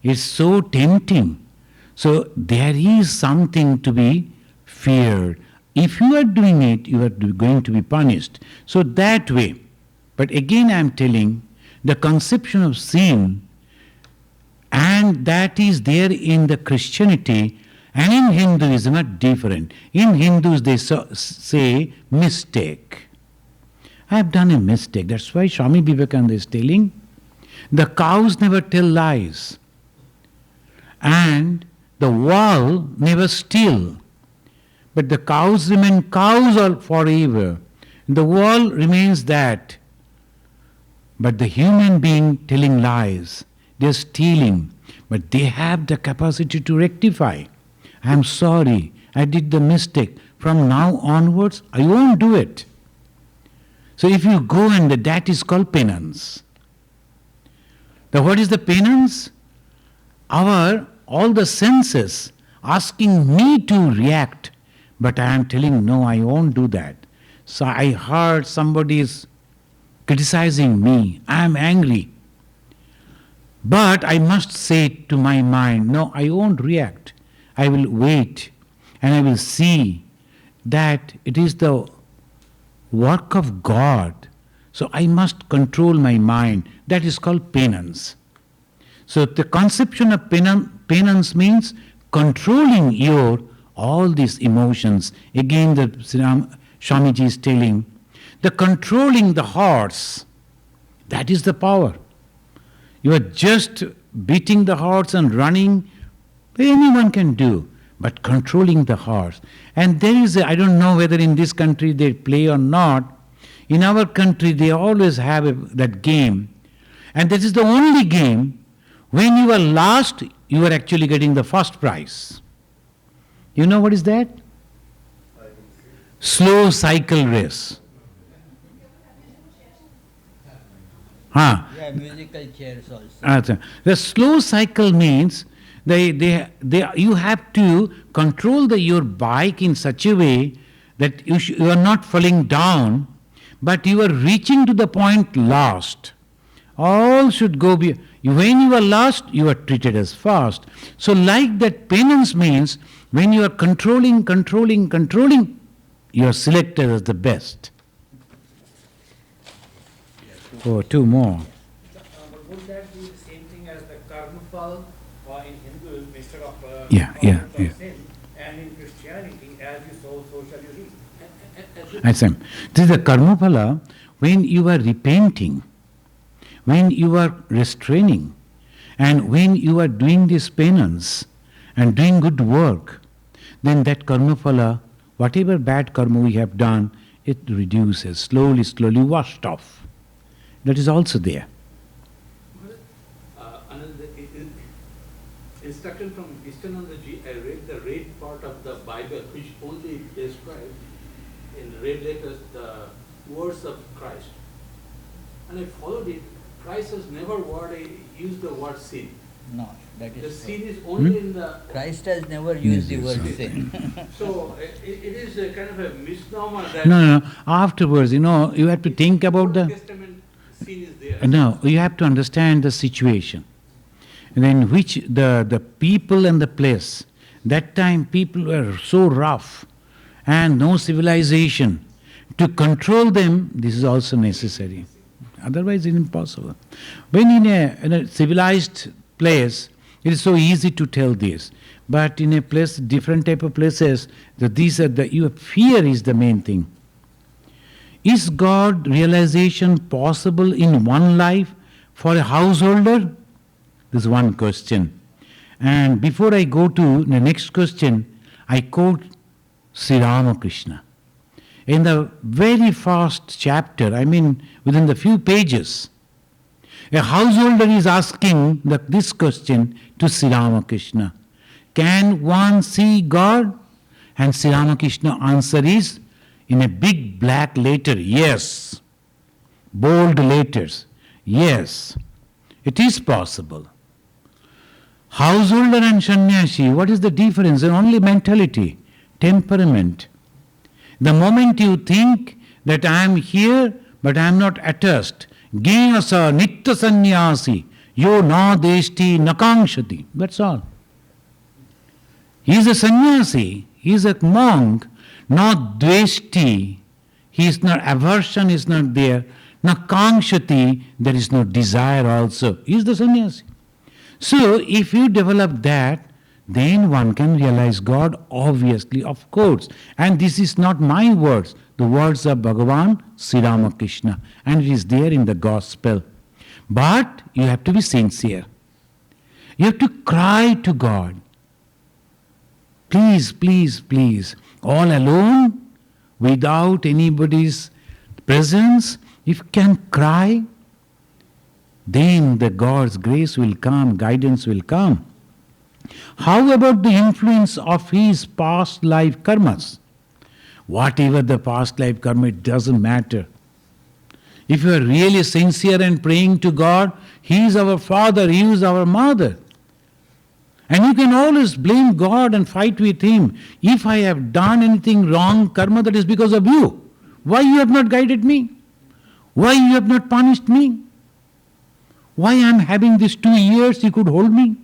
is so tempting. So there is something to be feared. If you are doing it, you are going to be punished. So that way. But again I am telling, the conception of sin, and that is there in the Christianity and in Hinduism are different. In Hindus they say mistake. I have done a mistake. That's why Swami Vivekananda is telling, the cows never tell lies, and the wall never steal. But the cows remain cows all forever. The wall remains that. But the human being telling lies, they're stealing, but they have the capacity to rectify. I'm sorry, I did the mistake. From now onwards, I won't do it. So if you go, and that is called penance. Now what is the penance? All the senses asking me to react, but I am telling no, I won't do that. So I heard somebody is criticizing me, I am angry. But I must say to my mind, no, I won't react. I will wait and I will see that it is the work of God. So I must control my mind. That is called penance. So the conception of penance means controlling your all these emotions. Again, the Swamiji is telling, the controlling the horse, that is the power. You are just beating the horse and running, anyone can do, but controlling the horse. And there is I don't know whether in this country they play or not. In our country they always have that game. And that is the only game, when you are last, you are actually getting the first prize. You know what is that? Slow cycle race. Yeah, musical chairs also. The slow cycle means you have to control your bike in such a way that you are not falling down, but you are reaching to the point last. All should go when you are last, you are treated as fast. So like that, penance means when you are controlling, you are selected as the best. Oh, two more. But would that be the same thing as the karma phal, or in Hinduism instead of Yeah. sin, and in Christianity, as you sow, so shall you reap? That's same. This is the karma phala when you are repenting, when you are restraining, and when you are doing this penance and doing good work, then that karma phala, whatever bad karma we have done, it reduces, slowly washed off. That is also there. Another instruction from Ishtanandaji, I read the red part of the Bible, which only describes in red letters the words of Christ. And I followed it. Christ has never used the word sin. No, that The is sin true. is only in the... Christ has never used the word Yes, sin. So it is a kind of a misnomer that... No. Afterwards, you have to think about Old the... Testament sin is there. No, you have to understand the situation. And in which the people and the place, that time people were so rough and no civilization. To control them, this is also necessary. Otherwise it's impossible. When in a civilized place, it is so easy to tell this. But in a place, different type of places, your fear is the main thing. Is God realization possible in one life for a householder? This is one question. And before I go to the next question, I quote Sri Ramakrishna. In the very first chapter, within the few pages, a householder is asking this question to Sri Ramakrishna. Can one see God? And Sri Ramakrishna answer is, in a big black letter, yes. Bold letters, yes. It is possible. Householder and sannyasi, what is the difference? Only mentality, temperament. The moment you think that I am here, but I am not attached, Gyasa Nitya Sannyasi, Yo na deshti nakangshati. That's all. He is a sannyasi, he is a monk, not dveshti. He is not, aversion is not there, Na kankshati, there is no desire also. He is the sannyasi. So, if you develop that, then one can realize God, obviously, of course. And this is not my words, the words of Bhagavan Sri Ramakrishna, and it is there in the Gospel. But you have to be sincere. You have to cry to God. Please, please, please, all alone, without anybody's presence, if you can cry, then the God's grace will come, guidance will come. How about the influence of his past life karmas? Whatever the past life karma, it doesn't matter. If you are really sincere and praying to God, He is our Father, He is our Mother. And you can always blame God and fight with Him. If I have done anything wrong, karma, that is because of you. Why you have not guided me? Why you have not punished me? Why I am having these 2 years, you could hold me?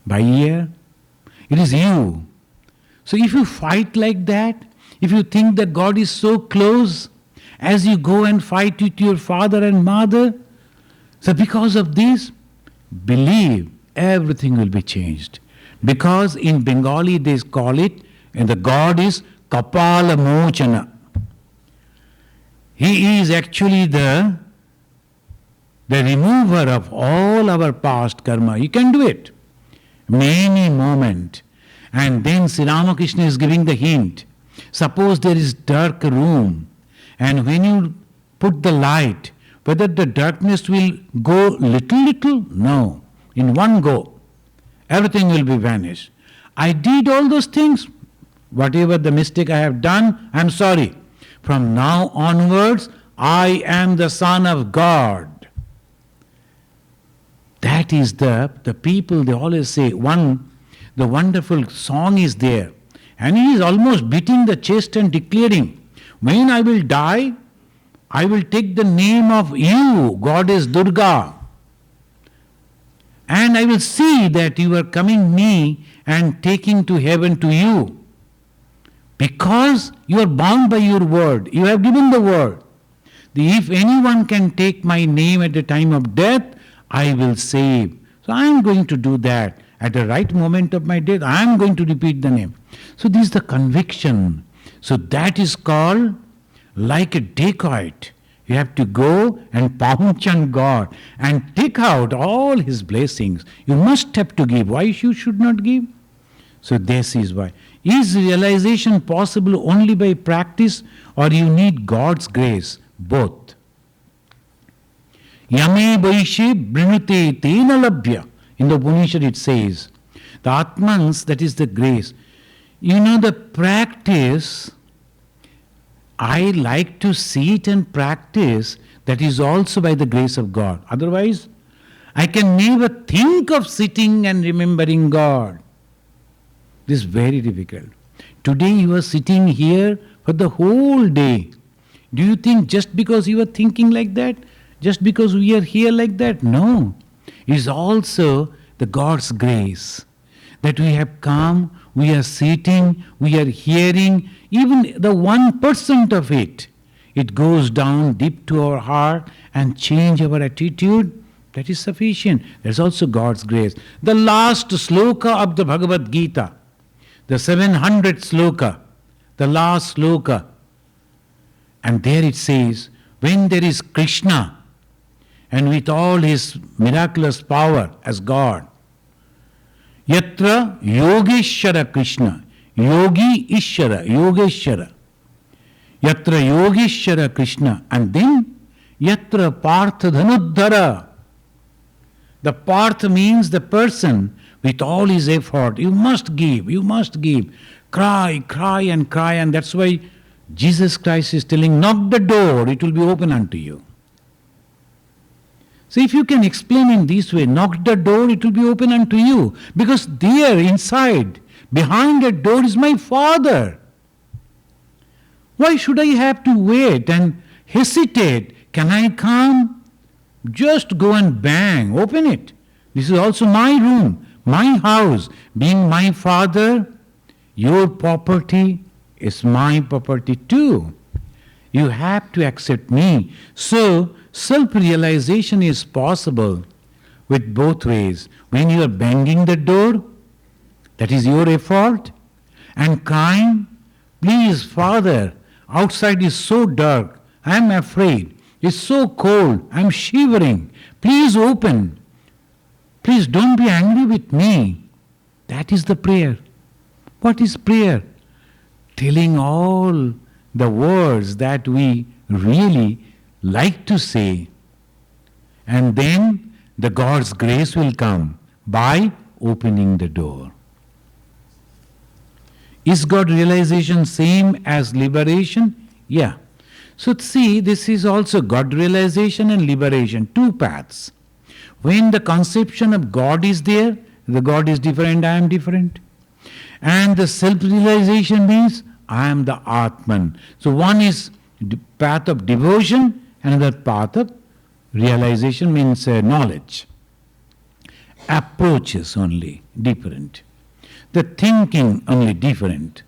By ear? It is you. So if you fight like that, if you think that God is so close, as you go and fight with your father and mother, so because of this, believe everything will be changed. Because in Bengali they call it, and the God is Kapala Mochana. He is actually the remover of all our past karma. He can do it. Any moment. And then Sri Ramakrishna is giving the hint. Suppose there is dark room, and when you put the light, whether the darkness will go little? No. In one go, everything will be vanished. I did all those things. Whatever the mistake I have done, I am sorry. From now onwards, I am the Son of God. That is the people, they always say, the wonderful song is there. And he is almost beating the chest and declaring, when I will die, I will take the name of you, Goddess Durga. And I will see that you are coming me and taking to heaven to you. Because you are bound by your word. You have given the word. If anyone can take my name at the time of death, I will save. So I am going to do that. At the right moment of my death, I am going to repeat the name. So this is the conviction. So that is called like a dacoit. You have to go and pounce on God and take out all His blessings. You must have to give. Why you should not give? So this is why. Is realization possible only by practice, or you need God's grace? Both. Yame vaishe brinute tena labhya. In the Upanishad it says, the Atmans, that is the grace. You know, the practice, I like to see it and practice, that is also by the grace of God. Otherwise, I can never think of sitting and remembering God. This is very difficult. Today you are sitting here for the whole day. Do you think just because you are thinking like that, just because we are here like that? No. It is also the God's grace that we have come, we are sitting, we are hearing, even the 1% of it. It goes down deep to our heart and change our attitude. That is sufficient. That's also God's grace. The last sloka of the Bhagavad Gita, the 700th sloka, the last sloka. And there it says, when there is Krishna, and with all his miraculous power as God, Yatra Yogeshwara Krishna, Yogi Ishvara, Yogeshwara, Yatra Yogeshwara Krishna, and then Yatra Partha Dhanuddhara. The Partha means the person with all his effort. You must give, you must give. Cry, cry and cry, and that's why Jesus Christ is telling, knock the door, it will be open unto you. So if you can explain in this way, knock the door, it will be open unto you. Because there inside, behind that door is my Father. Why should I have to wait and hesitate? Can I come? Just go and bang, open it. This is also my room, my house. Being my Father, your property is my property too. You have to accept me. So, self-realization is possible with both ways. When you are banging the door, that is your effort, and crying, please, Father, outside is so dark, I am afraid, it's so cold, I am shivering, please open, please don't be angry with me. That is the prayer. What is prayer? Telling all the words that we really like to say, and then the God's grace will come by opening the door. Is God realization same as liberation? Yeah. So see, this is also God realization and liberation, two paths. When the conception of God is there, the God is different, I am different. And the self-realization means I am the Atman. So one is the path of devotion, another path of realization means knowledge. Approaches only different. The thinking only different.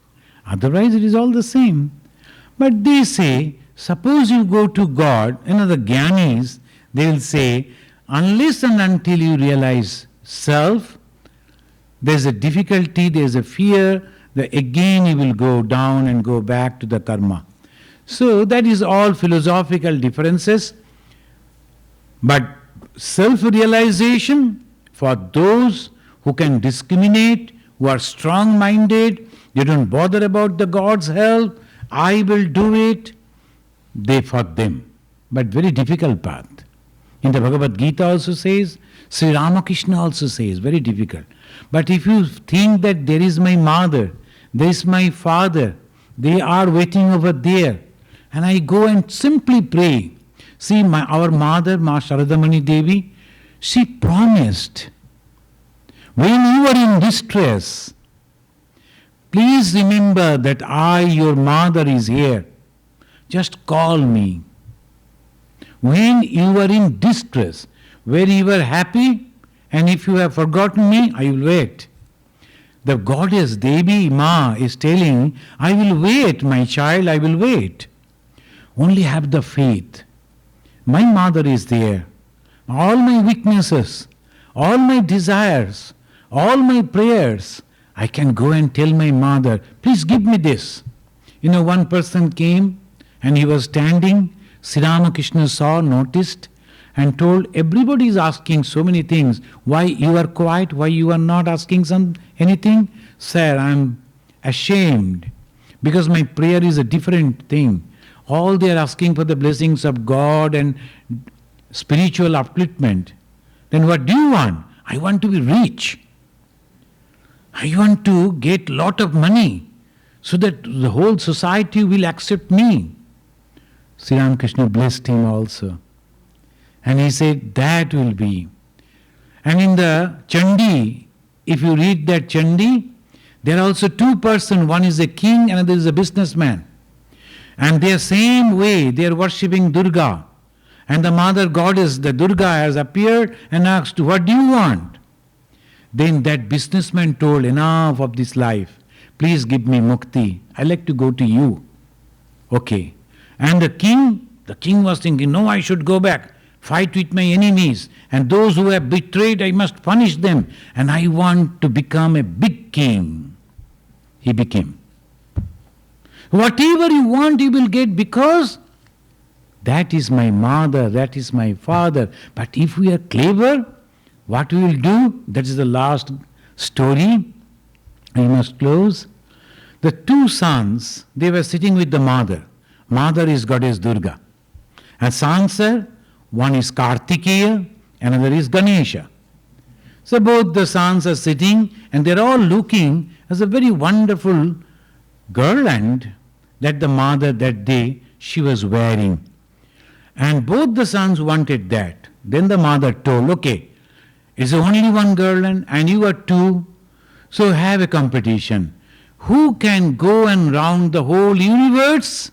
Otherwise it is all the same. But they say, suppose you go to God, the Gyanis, they will say, unless and until you realize self, there is a difficulty, there is a fear, that again you will go down and go back to the karma. So that is all philosophical differences. But self-realization for those who can discriminate, who are strong-minded, they don't bother about the God's help, I will do it, they for them. But very difficult path. In the Bhagavad Gita also says, Sri Ramakrishna also says, very difficult. But if you think that there is my mother, there is my father, they are waiting over there, and I go and simply pray. See, our mother, Ma Sharadamani Devi, she promised, when you are in distress, please remember that I, your mother, is here. Just call me. When you are in distress, where you are happy, and if you have forgotten me, I will wait. The goddess Devi Ma is telling, I will wait, my child, I will wait. Only have the faith. My mother is there. All my weaknesses, all my desires, all my prayers, I can go and tell my mother, please give me this. One person came and he was standing, Sri Ramakrishna saw, noticed, and told, everybody is asking so many things. Why you are quiet? Why you are not asking anything? Sir, I am ashamed because my prayer is a different thing. All they are asking for the blessings of God and spiritual upliftment. Then what do you want? I want to be rich. I want to get lot of money so that the whole society will accept me. Sri Ramakrishna blessed him also. And he said, that will be. And in the Chandi, if you read that Chandi, there are also two persons. One is a king, another is a businessman. And they are same way, they are worshipping Durga. And the mother goddess, the Durga, has appeared and asked, what do you want? Then that businessman told, enough of this life. Please give me mukti. I like to go to you. Okay. And the king was thinking, no, I should go back. Fight with my enemies, and those who have betrayed, I must punish them, and I want to become a big king. He became. Whatever you want, you will get, because that is my mother, that is my father. But if we are clever, what we will do, that is the last story, I must close. The two sons, they were sitting with the mother. Mother is goddess Durga. And sons are, one is Kartikeya, another is Ganesha. So both the sons are sitting and they are all looking as a very wonderful garland that the mother that day she was wearing. And both the sons wanted that. Then the mother told, okay, it's only one garland and you are two, so have a competition. Who can go and round the whole universe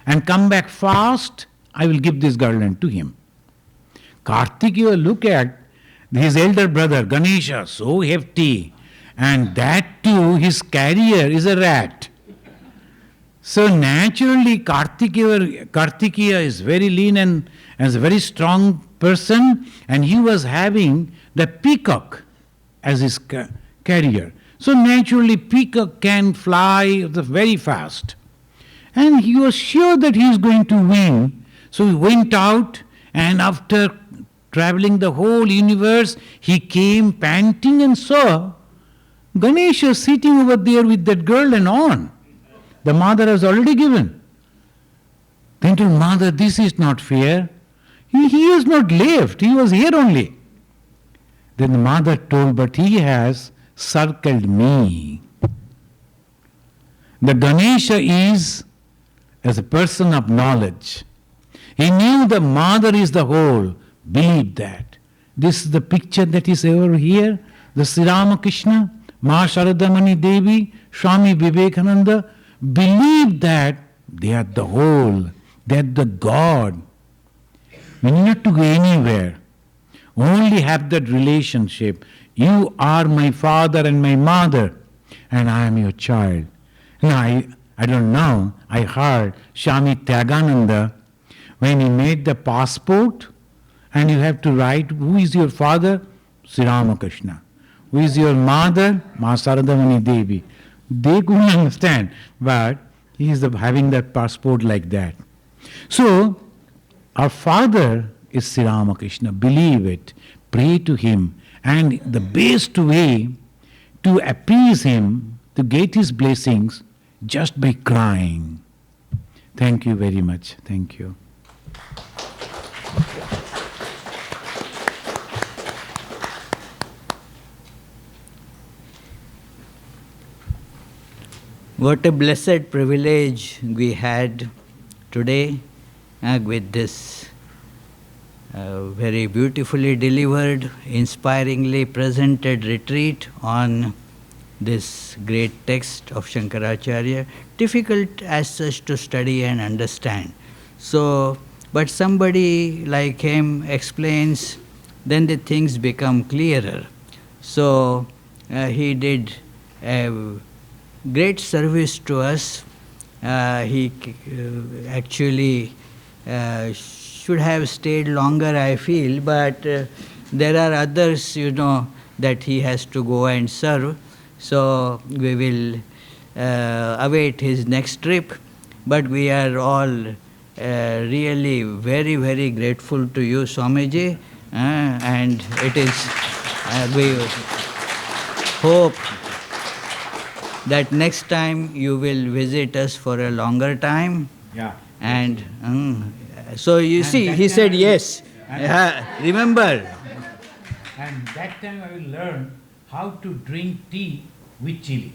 and come back fast? I will give this garland to him. Kartikeya look at his elder brother Ganesha, so hefty, and that too his carrier is a rat. So naturally, Kartikeya is very lean and is a very strong person, and he was having the peacock as his carrier. So naturally, peacock can fly very fast, and he was sure that he is going to win. So he went out, and after traveling the whole universe, he came panting and saw Ganesha sitting over there with that girl and on. The mother has already given. Then told mother, this is not fair. He has not left, he was here only. Then the mother told, but he has circled me. The Ganesha is as a person of knowledge. He knew the mother is the whole, believed that. This is the picture that is over here, the Sri Ramakrishna, Ma Sharadamani Devi, Swami Vivekananda, believe that they are the whole, they are the God. We need not to go anywhere. Only have that relationship. You are my father and my mother, and I am your child. Now, I don't know, I heard Swami Tyagananda, when he made the passport, and you have to write, who is your father? Sri Ramakrishna. Who is your mother? Ma Saradamani Devi. They couldn't understand, but he is having that passport like that. So, our father is Sri Ramakrishna. Believe it, pray to him, and the best way to appease him, to get his blessings, just by crying. Thank you very much. Thank you. What a blessed privilege we had today with this very beautifully delivered, inspiringly presented retreat on this great text of Shankaracharya, difficult as such to study and understand. So, but somebody like him explains, then the things become clearer. So, he did a great service to us. He actually should have stayed longer, I feel, but there are others, that he has to go and serve. So we will await his next trip. But we are all really very, very grateful to you, Swamiji, and it is, we hope that next time you will visit us for a longer time. Yeah. And so you see, he said yes. Remember. And that time I will learn how to drink tea with chili.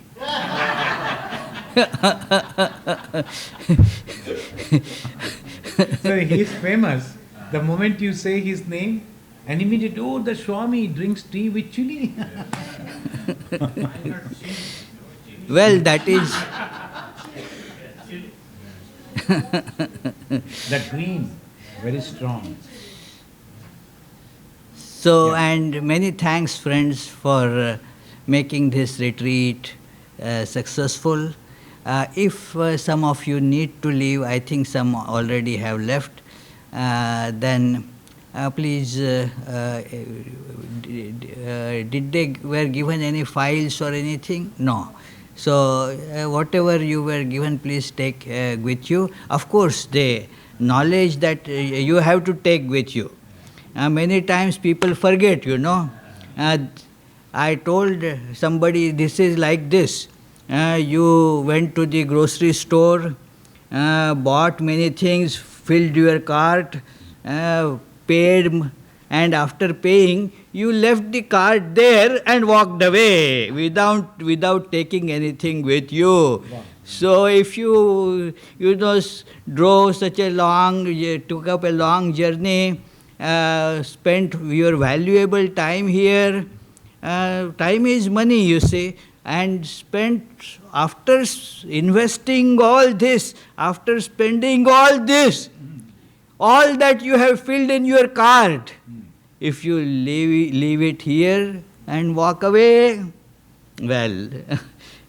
So he is famous. The moment you say his name, and immediately, oh, the Swami drinks tea with chili. Well, that is. The green, very strong. So, and many thanks, friends, for making this retreat successful. If some of you need to leave, I think some already have left, then please, did they were given any files or anything? No. So, whatever you were given, please take with you. Of course, the knowledge that you have to take with you. Many times people forget, I told somebody, this is like this. You went to the grocery store, bought many things, filled your cart, paid, and after paying, you left the cart there and walked away without taking anything with you. Wow. So if you drove such a long, took up a long journey, spent your valuable time here, time is money, you see, and spent after investing all this, after spending all this, all that you have filled in your cart, if you leave it here and walk away, well,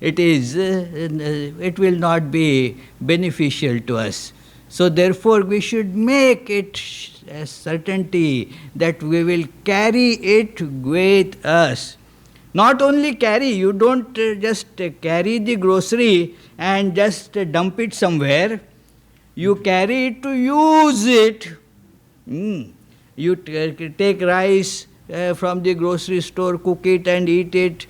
it will not be beneficial to us. So therefore we should make it a certainty that we will carry it with us. Not only carry, you don't just carry the grocery and just dump it somewhere. You carry it to use it. You take rice from the grocery store, cook it and eat it.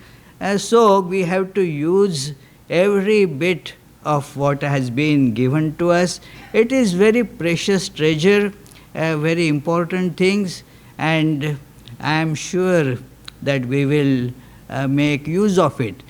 So we have to use every bit of what has been given to us. It is very precious treasure, very important things, and I am sure that we will make use of it.